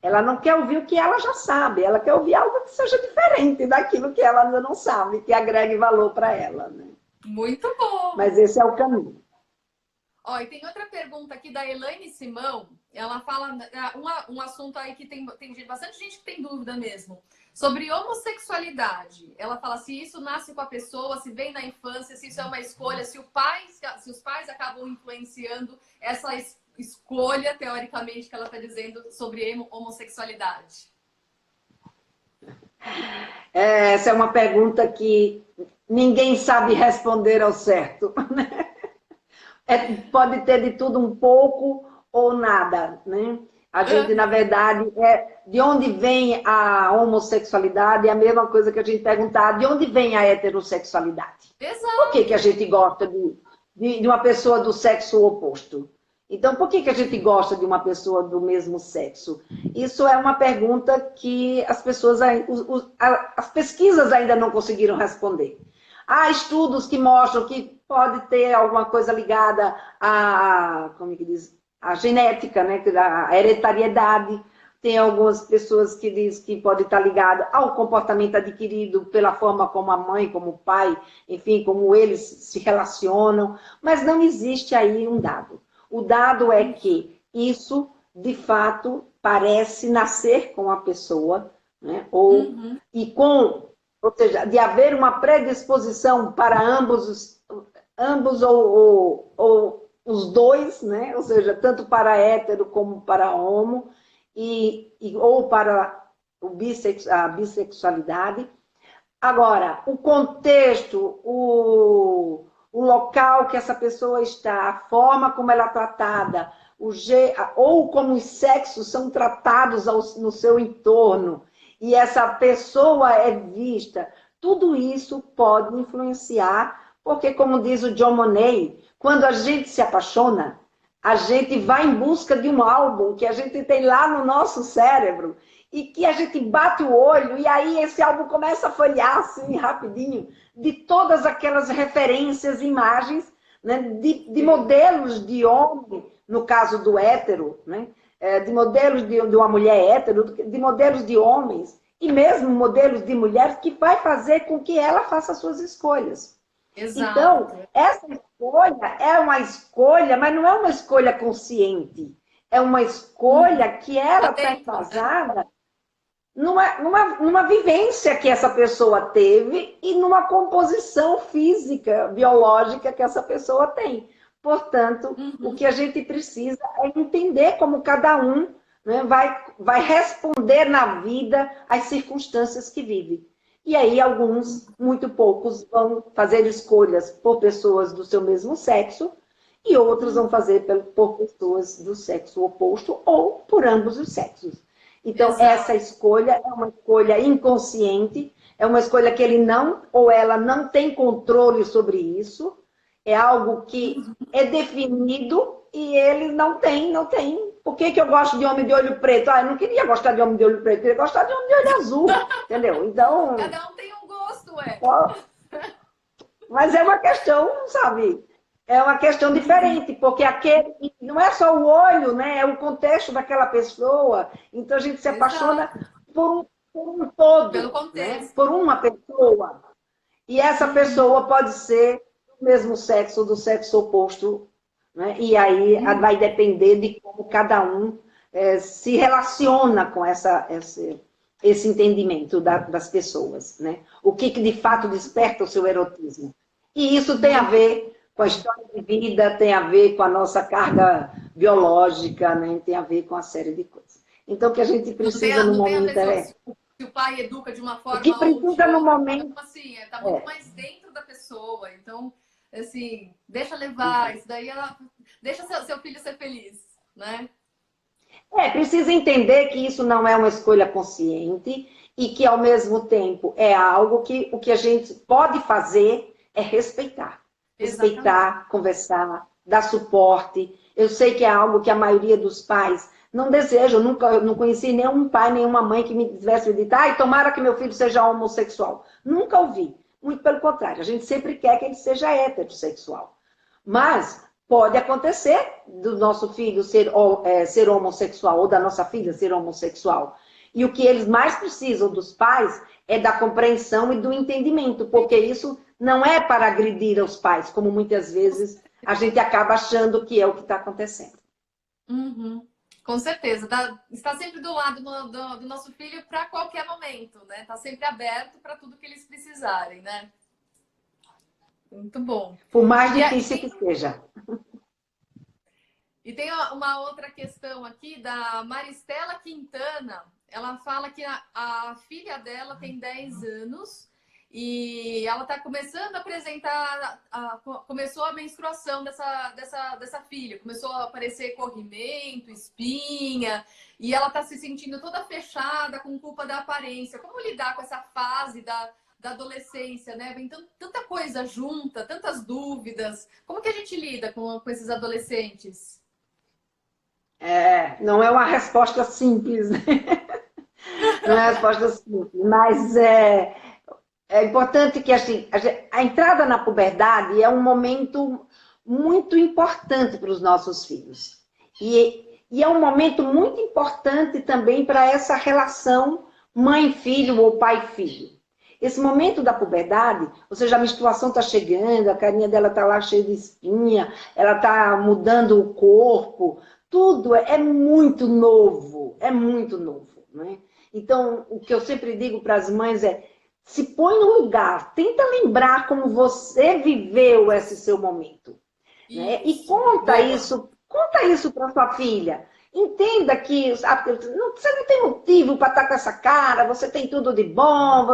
ela não quer ouvir o que ela já sabe, ela quer ouvir algo que seja diferente daquilo que ela ainda não sabe, que agregue valor para ela, né? Muito bom. Mas esse é o caminho. Ó, e tem outra pergunta aqui da Elaine Simão. Ela fala um assunto aí que tem bastante gente que tem dúvida mesmo. Sobre homossexualidade. Ela fala se isso nasce com a pessoa, se vem na infância, se isso é uma escolha, se os pais acabam influenciando essa escolha, teoricamente, que ela está dizendo sobre homossexualidade. Essa é uma pergunta que ninguém sabe responder ao certo. Pode ter de tudo um pouco ou nada, né? A gente, na verdade, de onde vem a homossexualidade é a mesma coisa que a gente perguntar de onde vem a heterossexualidade. Exato. Por que a gente gosta de uma pessoa do sexo oposto? Então, por que a gente gosta de uma pessoa do mesmo sexo? Isso é uma pergunta que as pessoas, as pesquisas ainda não conseguiram responder. Há estudos que mostram que pode ter alguma coisa ligada como é que diz? A genética, né? A hereditariedade. Tem algumas pessoas que dizem que pode estar ligada ao comportamento adquirido pela forma como a mãe, como o pai, enfim, como eles se relacionam. Mas não existe aí um dado. O dado é que isso, de fato, parece nascer com a pessoa, né? Ou seja, de haver uma predisposição para ambos ou os dois, né? Ou seja, tanto para hétero como para homo, ou para a bissexualidade. Agora, o contexto, o local que essa pessoa está, a forma como ela é tratada, ou como os sexos são tratados no seu entorno, e essa pessoa é vista, tudo isso pode influenciar, porque, como diz o John Money, quando a gente se apaixona, a gente vai em busca de um álbum que a gente tem lá no nosso cérebro e que a gente bate o olho e aí esse álbum começa a folhear assim rapidinho de todas aquelas referências, imagens, né, de modelos de homem, no caso do hétero, né, de modelos de uma mulher hétero, de modelos de homens e mesmo modelos de mulheres que vai fazer com que ela faça suas escolhas. Exato. Então, essa escolha é uma escolha, mas não é uma escolha consciente. É uma escolha que ela está embasada numa vivência que essa pessoa teve e numa composição física, biológica que essa pessoa tem. Portanto, o que a gente precisa é entender como cada um, né, vai responder na vida às circunstâncias que vive. E aí alguns, muito poucos, vão fazer escolhas por pessoas do seu mesmo sexo e outros vão fazer por pessoas do sexo oposto ou por ambos os sexos. Então, essa escolha é uma escolha inconsciente, é uma escolha que ele não ou ela não tem controle sobre isso, é algo que é definido e ele não tem. Por que eu gosto de homem de olho preto? Eu não queria gostar de homem de olho preto, eu queria gostar de homem de olho azul, entendeu? Então... Cada um tem um gosto, Mas é uma questão, sabe? É uma questão diferente, porque aquele não é só o olho, né? É o contexto daquela pessoa. Então a gente se apaixona por um todo, pelo contexto, né? Por uma pessoa. E essa pessoa pode ser do mesmo sexo, do sexo oposto, né? E aí vai depender de como cada um se relaciona com esse entendimento das pessoas, né? O que de fato desperta o seu erotismo. E isso tem a ver com a história de vida, tem a ver com a nossa carga biológica, né? Tem a ver com uma série de coisas. Então, o que a gente precisa no momento é... Se o pai educa de uma forma... O que precisa no momento... Assim, está muito mais dentro da pessoa. Então, assim, deixa levar. Isso daí, deixa seu filho ser feliz, né? Precisa entender que isso não é uma escolha consciente e que, ao mesmo tempo, é algo que o que a gente pode fazer é respeitar. Respeitar, conversar, dar suporte. Eu sei que é algo que a maioria dos pais não deseja. Eu não conheci nenhum pai, nenhuma mãe que me tivesse dito, tomara que meu filho seja homossexual. Nunca ouvi. Muito pelo contrário. A gente sempre quer que ele seja heterossexual. Mas pode acontecer do nosso filho ser homossexual ou da nossa filha ser homossexual. E o que eles mais precisam dos pais é da compreensão e do entendimento, porque isso não é para agredir aos pais, como muitas vezes a gente acaba achando que é o que está acontecendo. Com certeza. Está sempre do lado do nosso filho para qualquer momento, né? Está sempre aberto para tudo que eles precisarem, né? Muito bom. Por mais difícil que seja. E tem uma outra questão aqui da Maristela Quintana. Ela fala que a filha dela tem 10 anos e ela está começando a apresentar, começou a menstruação dessa filha, começou a aparecer corrimento, espinha, e ela está se sentindo toda fechada com culpa da aparência. Como lidar com essa fase da adolescência, né? Vem tanta coisa junta, tantas dúvidas. Como que a gente lida com esses adolescentes? Não é uma resposta simples, né? Não é uma resposta simples, mas é importante que a entrada na puberdade é um momento muito importante para os nossos filhos. E é um momento muito importante também para essa relação mãe-filho ou pai-filho. Esse momento da puberdade, ou seja, a menstruação está chegando, a carinha dela está lá cheia de espinha, ela está mudando o corpo, tudo é muito novo, né? Então, o que eu sempre digo para as mães é, se põe no lugar, tenta lembrar como você viveu esse seu momento. Né? E conta isso para sua filha. Entenda que você não tem motivo para estar com essa cara, você tem tudo de bom,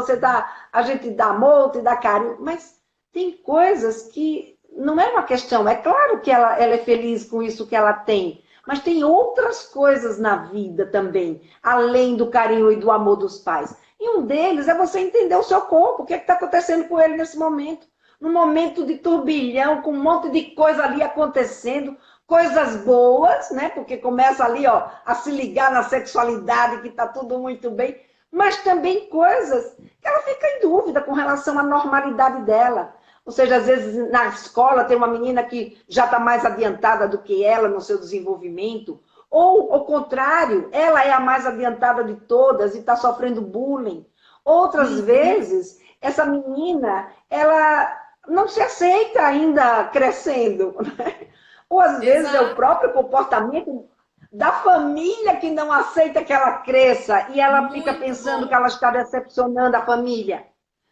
a gente dá amor, te dá carinho, mas tem coisas que não é uma questão. É claro que ela é feliz com isso que ela tem, mas tem outras coisas na vida também, além do carinho e do amor dos pais. E um deles é você entender o seu corpo, o que está acontecendo com ele nesse momento. Num momento de turbilhão, com um monte de coisa ali acontecendo, coisas boas, né? Porque começa ali, a se ligar na sexualidade, que está tudo muito bem, mas também coisas que ela fica em dúvida com relação à normalidade dela. Ou seja, às vezes na escola tem uma menina que já está mais adiantada do que ela no seu desenvolvimento, ou, ao contrário, ela é a mais adiantada de todas e está sofrendo bullying. Outras vezes, essa menina, ela não se aceita ainda crescendo, né? Ou às vezes é o próprio comportamento da família que não aceita que ela cresça e ela fica pensando que ela está decepcionando a família.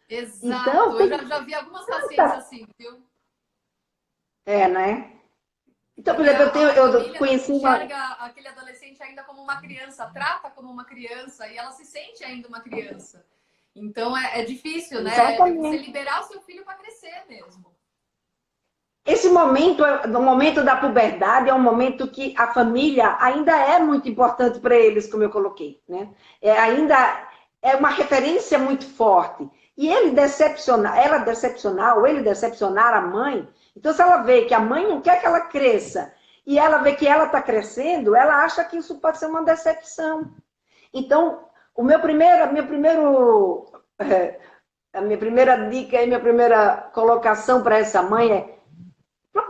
Exato, então, eu já vi algumas pacientes assim, viu? Né? Então, por Porque exemplo, a eu família não conheci uma... enxerga aquele adolescente ainda como uma criança, trata como uma criança e ela se sente ainda uma criança. Então é difícil, né? É você Exatamente. liberar o seu filho para crescer mesmo. Esse momento, no momento da puberdade, é um momento que a família ainda é muito importante para eles, como eu coloquei, né? Ainda é uma referência muito forte. E ela decepcionar, ou ele decepcionar a mãe, então se ela vê que a mãe não quer que ela cresça, e ela vê que ela está crescendo, ela acha que isso pode ser uma decepção. Então, a minha primeira dica e minha primeira colocação para essa mãe é: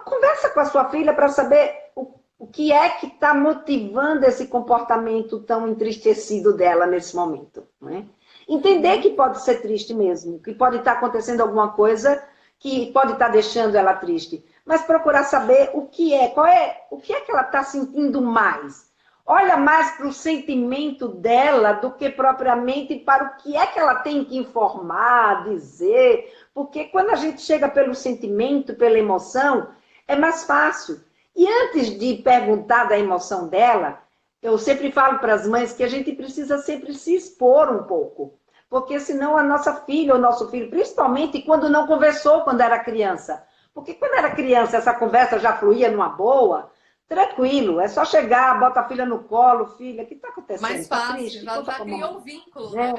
conversa com a sua filha para saber o que é que está motivando esse comportamento tão entristecido dela nesse momento. Né? Entender que pode ser triste mesmo, que pode estar acontecendo alguma coisa que pode estar deixando ela triste. Mas procurar saber o que é que ela está sentindo mais. Olha mais para o sentimento dela do que propriamente para o que é que ela tem que informar, dizer. Porque quando a gente chega pelo sentimento, pela emoção, é mais fácil. E antes de perguntar da emoção dela, eu sempre falo para as mães que a gente precisa sempre se expor um pouco. Porque senão a nossa filha ou nosso filho, principalmente quando não conversou quando era criança. Porque quando era criança essa conversa já fluía numa boa, tranquilo, é só chegar, bota a filha no colo, filha, o que está acontecendo? Mais Está fácil, triste? já criou um vínculo, Né?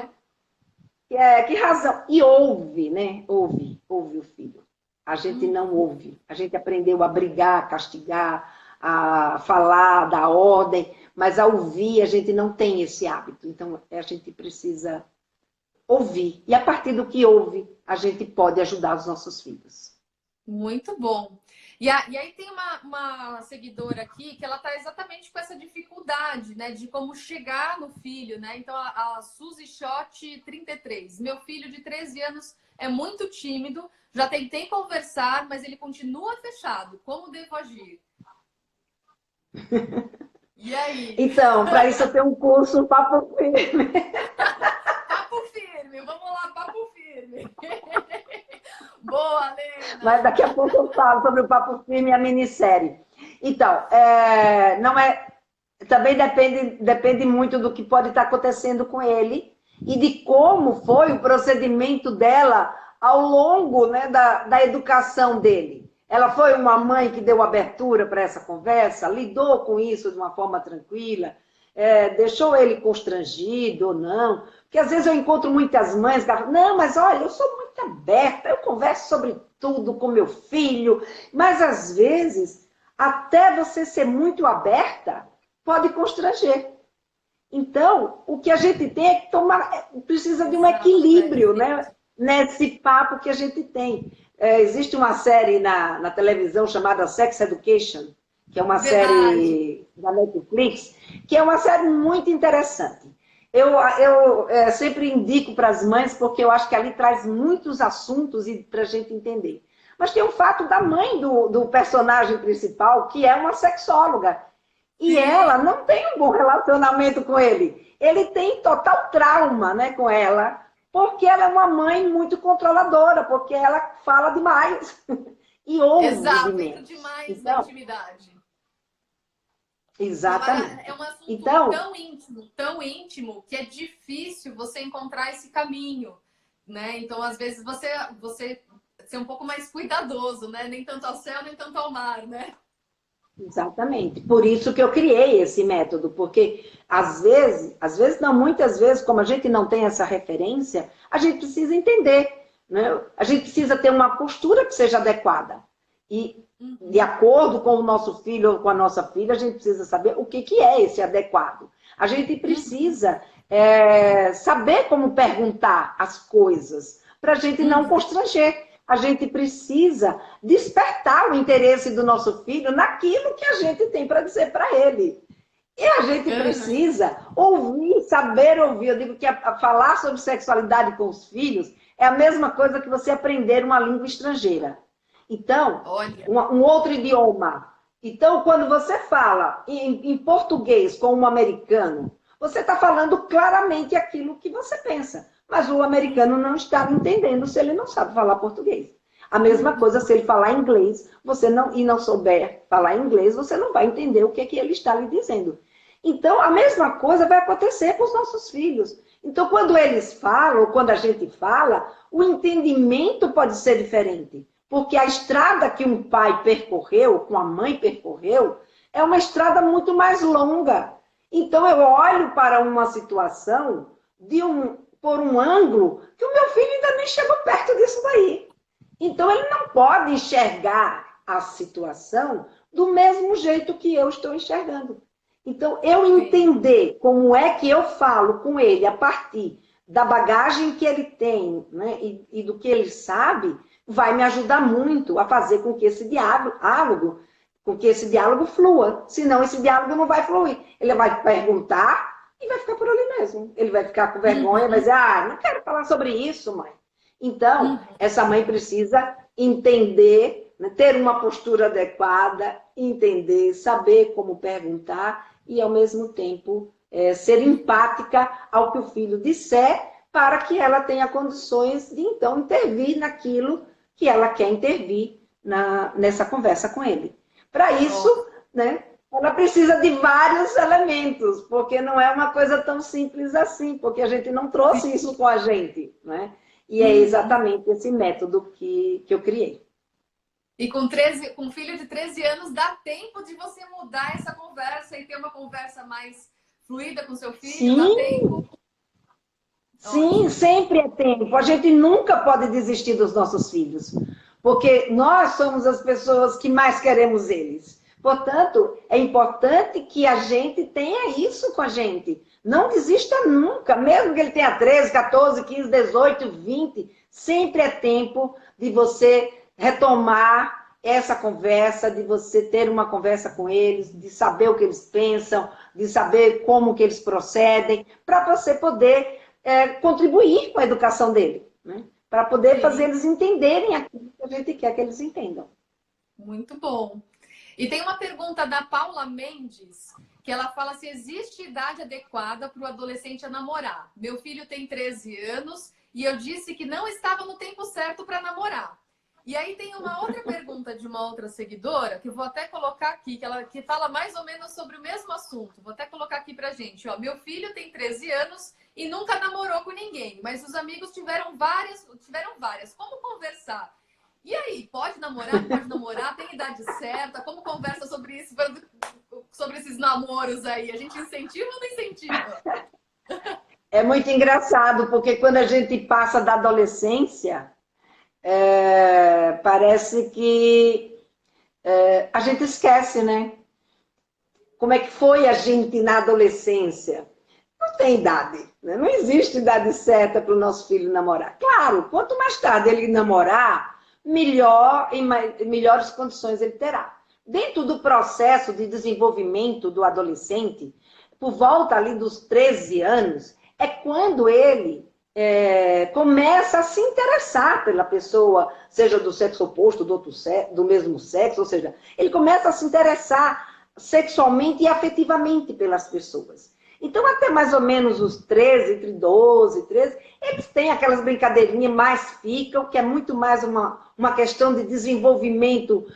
né? Que razão? E ouve, né? Ouve o filho. A gente não ouve. A gente aprendeu a brigar, a castigar, a falar, dar ordem, mas a ouvir a gente não tem esse hábito. Então a gente precisa ouvir. E a partir do que ouve, a gente pode ajudar os nossos filhos. Muito bom. E aí tem uma seguidora aqui que ela tá exatamente com essa dificuldade, né? De como chegar no filho, né? Então, a Suzy Shot 33. Meu filho de 13 anos é muito tímido, já tentei conversar, mas ele continua fechado. Como devo agir? E aí? Então, para isso eu tenho um curso Papo Firme. Papo firme, vamos lá, papo firme. Boa, Lena! Mas daqui a pouco eu falo sobre o Papo Firme e a minissérie. Então, não é, também depende muito do que pode estar acontecendo com ele e de como foi o procedimento dela ao longo, né, da educação dele. Ela foi uma mãe que deu abertura para essa conversa, lidou com isso de uma forma tranquila, deixou ele constrangido ou não. Porque às vezes eu encontro muitas mães que falam: não, mas olha, eu sou muito aberta, eu converso sobre tudo com meu filho. Mas às vezes, até você ser muito aberta, pode constranger. Então, o que a gente tem é que precisa de um equilíbrio, né? Nesse papo que a gente tem. Existe uma série na televisão chamada Sex Education, que é uma série da Netflix, que é uma série muito interessante. Eu sempre indico para as mães, porque eu acho que ali traz muitos assuntos para a gente entender. Mas tem o fato da mãe do personagem principal, que é uma sexóloga. E ela não tem um bom relacionamento com ele. Ele tem total trauma, né, com ela, porque ela é uma mãe muito controladora, porque ela fala demais e ouve demais então, na intimidade. Exatamente. É um assunto então, tão íntimo, que é difícil você encontrar esse caminho, né? Então, às vezes, você ser um pouco mais cuidadoso, né? Nem tanto ao céu, nem tanto ao mar, né? Exatamente. Por isso que eu criei esse método, porque às vezes não, muitas vezes, como a gente não tem essa referência, a gente precisa entender, né? A gente precisa ter uma postura que seja adequada. E de acordo com o nosso filho ou com a nossa filha, a gente precisa saber o que é esse adequado. A gente precisa saber como perguntar as coisas, para a gente não constranger. A gente precisa despertar o interesse do nosso filho naquilo que a gente tem para dizer para ele. E a gente precisa ouvir, saber ouvir. Eu digo que falar sobre sexualidade com os filhos é a mesma coisa que você aprender uma língua estrangeira. Então, um outro idioma. Então, quando você fala em português com um americano, você está falando claramente aquilo que você pensa. Mas o americano não está entendendo se ele não sabe falar português. A mesma coisa se ele falar inglês, você não souber falar inglês, você não vai entender o que é que ele está lhe dizendo. Então, a mesma coisa vai acontecer com os nossos filhos. Então, quando eles falam, ou quando a gente fala, o entendimento pode ser diferente. Porque a estrada que um pai percorreu, com a mãe percorreu, é uma estrada muito mais longa. Então, eu olho para uma situação por um ângulo que o meu filho ainda nem chegou perto disso daí. Então, ele não pode enxergar a situação do mesmo jeito que eu estou enxergando. Então, eu entender como é que eu falo com ele a partir da bagagem que ele tem, né, e do que ele sabe, vai me ajudar muito a fazer com que esse diálogo flua. Senão, esse diálogo não vai fluir. Ele vai perguntar e vai ficar por ali mesmo. Ele vai ficar com vergonha, vai dizer, não quero falar sobre isso, mãe. Então, essa mãe precisa entender, né, ter uma postura adequada, entender, saber como perguntar e, ao mesmo tempo, ser empática ao que o filho disser para que ela tenha condições de, então, intervir naquilo que ela quer intervir nessa conversa com ele. Para isso, né, ela precisa de vários elementos, porque não é uma coisa tão simples assim, porque a gente não trouxe isso com a gente, né? E é exatamente esse método que eu criei. E com um filho de 13 anos, dá tempo de você mudar essa conversa e ter uma conversa mais fluida com seu filho? Sim. Dá tempo? Sim, sempre é tempo. A gente nunca pode desistir dos nossos filhos, porque nós somos as pessoas que mais queremos eles. Portanto, é importante que a gente tenha isso com a gente. Não desista nunca, mesmo que ele tenha 13, 14, 15, 18, 20, sempre é tempo de você retomar essa conversa, de você ter uma conversa com eles, de saber o que eles pensam, de saber como que eles procedem, para você poder contribuir com a educação dele, né? Para poder fazer eles entenderem aquilo que a gente quer que eles entendam. Muito bom. E tem uma pergunta da Paula Mendes, que ela fala se existe idade adequada para o adolescente a namorar. Meu filho tem 13 anos e eu disse que não estava no tempo certo para namorar. E aí tem uma outra pergunta de uma outra seguidora, que eu vou até colocar aqui, que fala mais ou menos sobre o mesmo assunto. Vou até colocar aqui pra gente. Ó, meu filho tem 13 anos e nunca namorou com ninguém, mas os amigos tiveram várias. Como conversar? E aí, pode namorar, não pode namorar? Tem idade certa? Como conversa sobre isso, sobre esses namoros aí? A gente incentiva ou não incentiva? É muito engraçado, porque quando a gente passa da adolescência, parece que a gente esquece, né? Como é que foi a gente na adolescência? Não tem idade, né? Não existe idade certa para o nosso filho namorar. Claro, quanto mais tarde ele namorar, melhor e melhores condições ele terá. Dentro do processo de desenvolvimento do adolescente, por volta ali dos 13 anos, é quando ele começa a se interessar pela pessoa, seja do sexo oposto, do mesmo sexo, ou seja, ele começa a se interessar sexualmente e afetivamente pelas pessoas. Então, até mais ou menos os 13, entre 12 e 13, eles têm aquelas brincadeirinhas, mais ficam, que é muito mais uma questão de desenvolvimento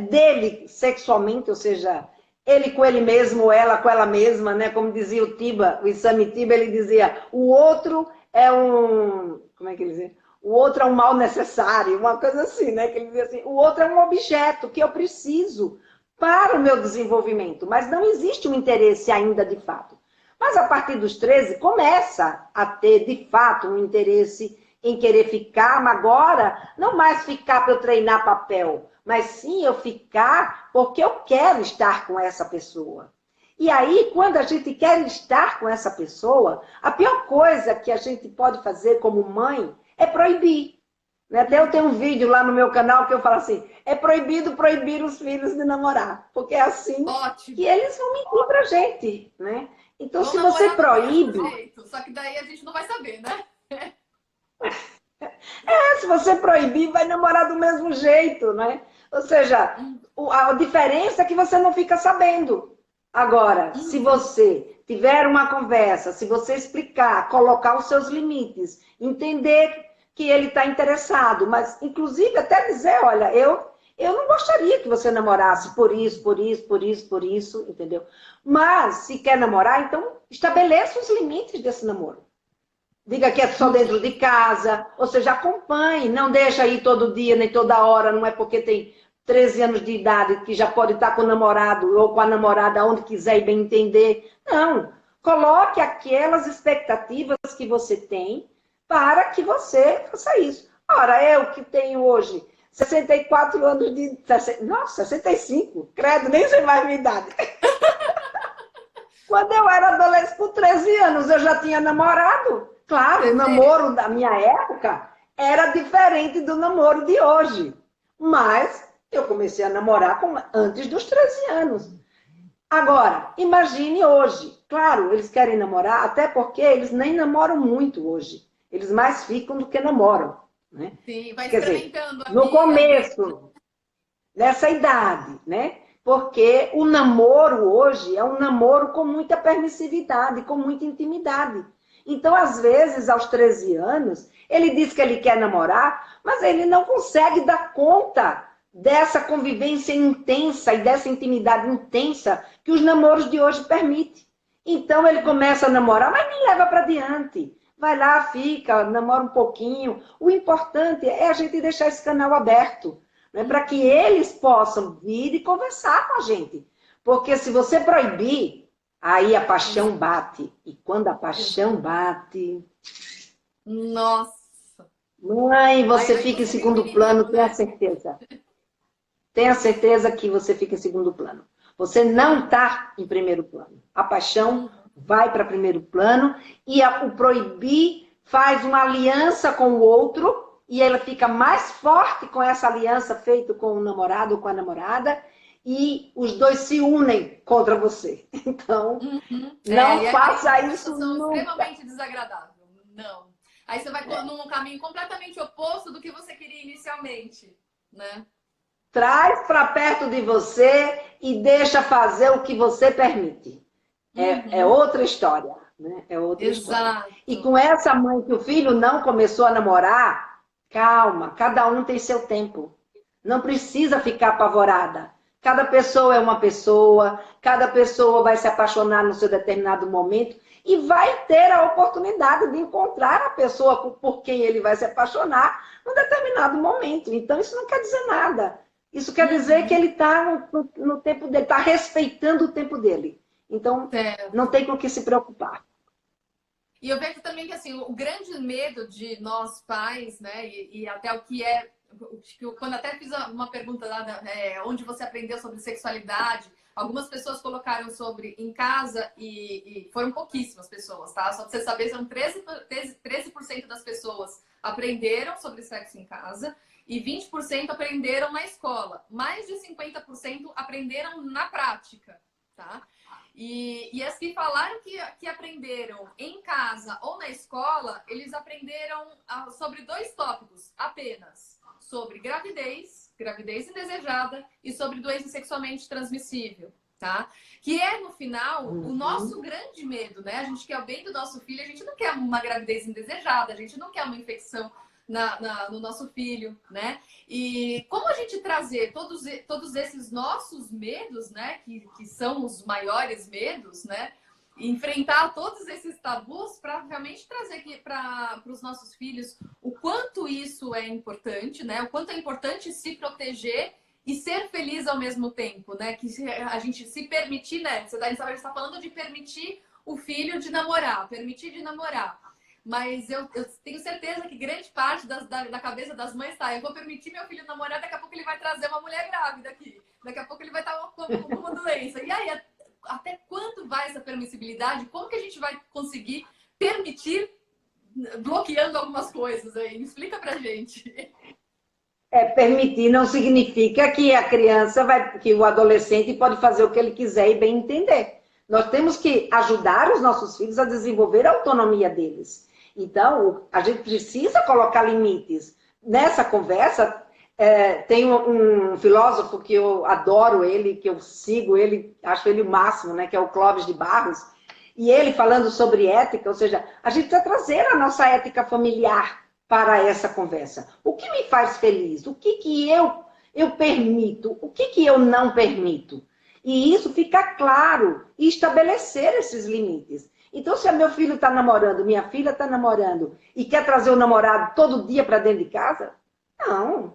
dele sexualmente, ou seja, ele com ele mesmo, ela com ela mesma, né? Como dizia o Tiba, o Isami Tiba, ele dizia, o outro é como é que ele dizia? O outro é um mal necessário, uma coisa assim, né? Que ele dizia assim, o outro é um objeto que eu preciso para o meu desenvolvimento, mas não existe um interesse ainda de fato. Mas a partir dos 13 começa a ter de fato um interesse em querer ficar, mas agora não mais ficar para eu treinar papel, mas sim eu ficar porque eu quero estar com essa pessoa. E aí, quando a gente quer estar com essa pessoa, a pior coisa que a gente pode fazer como mãe é proibir. Até eu tenho um vídeo lá no meu canal que eu falo assim, é proibido proibir os filhos de namorar, porque é assim que eles vão mentir pra gente, né? Então, se você proíbe... Só que daí a gente não vai saber, né? Se você proibir, vai namorar do mesmo jeito, né? Ou seja, a diferença é que você não fica sabendo. Agora, se você tiver uma conversa, se você explicar, colocar os seus limites, entender que ele está interessado, mas inclusive até dizer, olha, eu não gostaria que você namorasse por isso, por isso, por isso, por isso, entendeu? Mas se quer namorar, então estabeleça os limites desse namoro. Diga que é só dentro de casa, ou seja, acompanhe, não deixa ir todo dia, nem toda hora, não é porque tem 13 anos de idade que já pode estar com o namorado ou com a namorada onde quiser e bem entender. Não, coloque aquelas expectativas que você tem para que você faça isso. Ora, eu que tenho hoje 64 anos de... Nossa, 65, credo, nem sei mais a minha idade. Quando eu era adolescente, com 13 anos, eu já tinha namorado. Claro, o namoro da minha época era diferente do namoro de hoje. Mas eu comecei a namorar antes dos 13 anos. Agora, imagine hoje. Claro, eles querem namorar, até porque eles nem namoram muito hoje. Eles mais ficam do que namoram. Né? Sim, vai Quer dizer, experimentando. no começo, nessa idade, né? Porque o namoro hoje é um namoro com muita permissividade, com muita intimidade. Então, às vezes, aos 13 anos, ele diz que ele quer namorar, mas ele não consegue dar conta dessa convivência intensa e dessa intimidade intensa que os namoros de hoje permitem. Então, ele começa a namorar, mas nem leva para diante. Vai lá, fica, namora um pouquinho. O importante é a gente deixar esse canal aberto, né, para que eles possam vir e conversar com a gente. Porque se você proibir, aí a paixão bate. E quando a paixão bate... Nossa! Mãe, você fica em segundo plano, tenha certeza. Tenha certeza que você fica em segundo plano. Você não está em primeiro plano. A paixão vai para primeiro plano e o proibir faz uma aliança com o outro e ela fica mais forte com essa aliança feita com o namorado ou com a namorada e os dois se unem contra você. Então, não faça isso nunca. Extremamente desagradável. Não. Aí você vai num caminho completamente oposto do que você queria inicialmente, né? Traz para perto de você e deixa fazer o que você permite. É outra história, né? É outra história. E com essa mãe que o filho não começou a namorar, calma, cada um tem seu tempo. Não precisa ficar apavorada. Cada pessoa é uma pessoa, cada pessoa vai se apaixonar no seu determinado momento e vai ter a oportunidade de encontrar a pessoa por quem ele vai se apaixonar num determinado momento. Então, isso não quer dizer nada. Isso quer dizer que ele está no tempo dele, está respeitando o tempo dele. Então, não tem com o que se preocupar. E eu vejo também que assim, o grande medo de nós pais, né, e até o que é, quando até fiz uma pergunta lá, onde você aprendeu sobre sexualidade, algumas pessoas colocaram sobre em casa e foram pouquíssimas pessoas, tá? Só pra você saber, são 13% das pessoas aprenderam sobre sexo em casa e 20% aprenderam na escola. Mais de 50% aprenderam na prática, tá? E as que falaram que aprenderam em casa ou na escola, eles aprenderam sobre 2 tópicos apenas. Sobre gravidez indesejada e sobre doença sexualmente transmissível, tá? Que é, no final, o nosso grande medo, né? A gente quer o bem do nosso filho, a gente não quer uma gravidez indesejada, a gente não quer uma infecção no nosso filho, né? E como a gente trazer todos esses nossos medos, né? Que são os maiores medos, né? Enfrentar todos esses tabus para realmente trazer aqui para os nossos filhos o quanto isso é importante, né? O quanto é importante se proteger e ser feliz ao mesmo tempo, né? Que a gente se permitir, né? A gente está falando de permitir o filho de namorar, Mas eu tenho certeza que grande parte da cabeça das mães tá, eu vou permitir meu filho namorar, daqui a pouco ele vai trazer uma mulher grávida aqui. Daqui a pouco ele vai estar com uma doença. E aí, até quando vai essa permissibilidade? Como que a gente vai conseguir permitir, bloqueando algumas coisas aí? Me explica pra gente. Permitir não significa que a criança que o adolescente pode fazer o que ele quiser e bem entender. Nós temos que ajudar os nossos filhos a desenvolver a autonomia deles. Então, a gente precisa colocar limites. Nessa conversa, tem um filósofo que eu adoro ele, que eu sigo ele, acho ele o máximo, né, que é o Clóvis de Barros, e ele falando sobre ética, ou seja, a gente precisa trazer a nossa ética familiar para essa conversa. O que me faz feliz? O que, que eu permito? O que, que eu não permito? E isso fica claro e estabelecer esses limites. Então, se meu filho está namorando, minha filha está namorando e quer trazer o namorado todo dia para dentro de casa, não.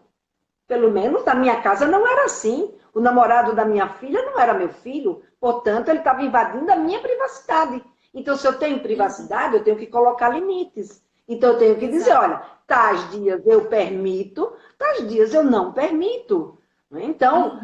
Pelo menos na minha casa não era assim. O namorado da minha filha não era meu filho, portanto, ele estava invadindo a minha privacidade. Então, se eu tenho privacidade, eu tenho que colocar limites. Então, eu tenho que dizer, olha, tais dias eu permito, tais dias eu não permito. Então,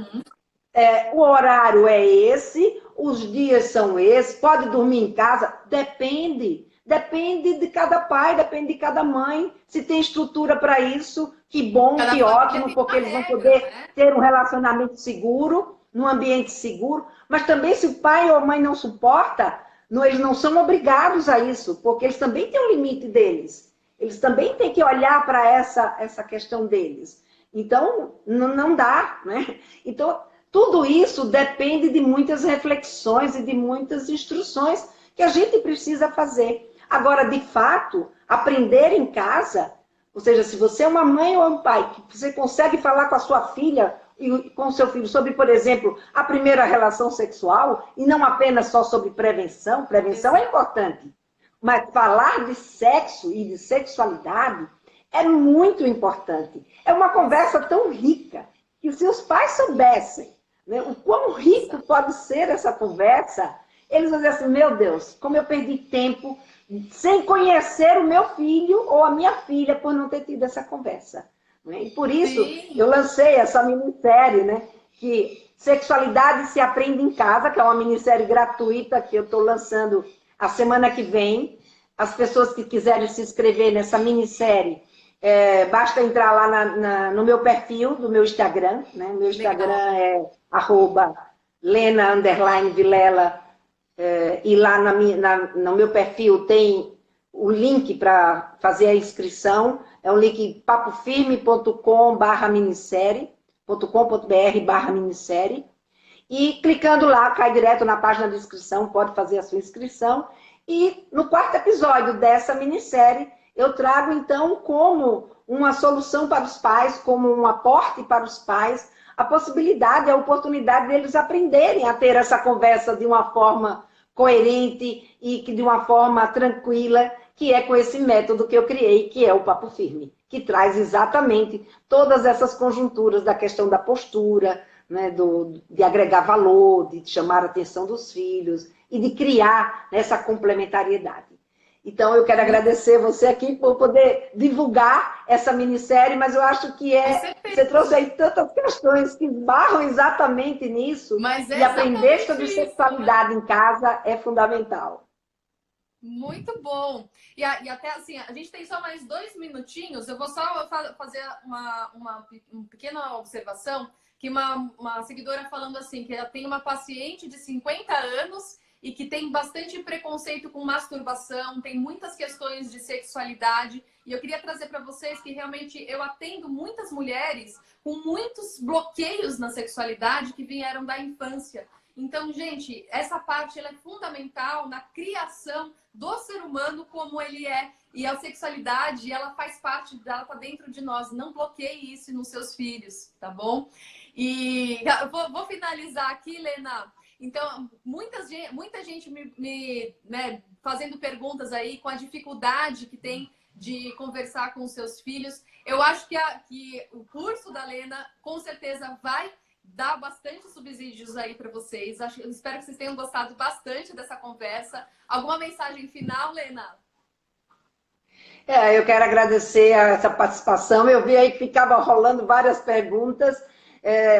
o horário é esse, os dias são esses, pode dormir em casa? Depende. Depende de cada pai, depende de cada mãe. Se tem estrutura para isso, que bom, que ótimo, porque eles vão poder ter um relacionamento seguro, num ambiente seguro. Mas também, se o pai ou a mãe não suporta, eles não são obrigados a isso, porque eles também têm um limite deles. Eles também têm que olhar para essa questão deles. Então, não dá, né? Então, tudo isso depende de muitas reflexões e de muitas instruções que a gente precisa fazer. Agora, de fato, aprender em casa, ou seja, se você é uma mãe ou um pai, que você consegue falar com a sua filha e com o seu filho sobre, por exemplo, a primeira relação sexual, e não apenas só sobre prevenção, prevenção é importante, mas falar de sexo e de sexualidade é muito importante. É uma conversa tão rica que se os pais soubessem, né, o quão rico pode ser essa conversa, eles vão dizer assim, meu Deus, como eu perdi tempo sem conhecer o meu filho ou a minha filha por não ter tido essa conversa. Né? E por isso eu lancei essa minissérie, né, que Sexualidade se Aprende em Casa, que é uma minissérie gratuita que eu estou lançando a semana que vem. As pessoas que quiserem se inscrever nessa minissérie, basta entrar lá no meu perfil do meu Instagram. Né? Meu Instagram é @Lena_Vilela. E lá no meu perfil tem o link para fazer a inscrição. É um link papofirme.com/minissérie.com.br/minissérie. E clicando lá, cai direto na página de inscrição, pode fazer a sua inscrição. E no quarto episódio dessa minissérie, eu trago então como uma solução para os pais, como um aporte para os pais, a possibilidade, a oportunidade deles aprenderem a ter essa conversa de uma forma coerente e de uma forma tranquila, que é com esse método que eu criei, que é o Papo Firme, que traz exatamente todas essas conjunturas da questão da postura, né, de agregar valor, de chamar a atenção dos filhos e de criar essa complementariedade. Então, eu quero agradecer você aqui por poder divulgar essa minissérie, mas eu acho que você trouxe aí tantas questões que barram exatamente nisso, e aprender sobre sexualidade em casa é fundamental. Muito bom. E até assim, a gente tem só mais 2 minutinhos, eu vou só fazer uma pequena observação, que uma seguidora falando assim, que ela tem uma paciente de 50 anos e que tem bastante preconceito com masturbação, tem muitas questões de sexualidade. E eu queria trazer para vocês que realmente eu atendo muitas mulheres com muitos bloqueios na sexualidade que vieram da infância. Então, gente, essa parte ela é fundamental na criação do ser humano como ele é. E a sexualidade, ela faz parte, ela tá dentro de nós. Não bloqueie isso nos seus filhos, tá bom? E vou finalizar aqui, Lena. Então, muita gente né, fazendo perguntas aí com a dificuldade que tem de conversar com os seus filhos. Eu acho que o curso da Lena, com certeza, vai dar bastante subsídios aí para vocês. Eu espero que vocês tenham gostado bastante dessa conversa. Alguma mensagem final, Lena? Eu quero agradecer essa participação. Eu vi aí que ficava rolando várias perguntas.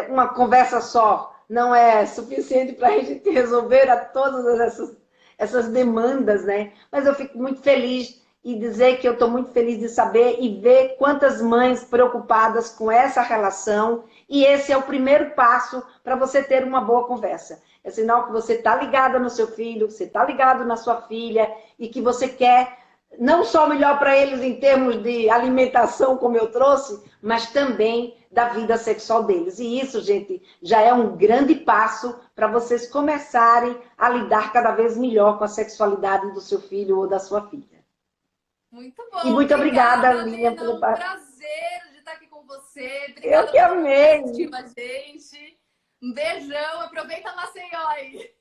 Uma conversa só não é suficiente para a gente resolver todas essas demandas, né? Mas eu fico muito feliz e dizer que eu estou muito feliz de saber e ver quantas mães preocupadas com essa relação. E esse é o primeiro passo para você ter uma boa conversa. É sinal que você está ligada no seu filho, você está ligado na sua filha e que você quer não só o melhor para eles em termos de alimentação, como eu trouxe, mas também da vida sexual deles. E isso, gente, já é um grande passo para vocês começarem a lidar cada vez melhor com a sexualidade do seu filho ou da sua filha. Muito bom. E muito obrigada, Lilian, Lena. pelo Um prazer de estar aqui com você. Eu Obrigada que por amei. assistir a gente. Um beijão. Aproveita a Maceió aí.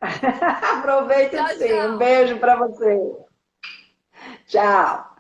Aproveita Tchau, sim. Um tchau. beijo para você. Tchau.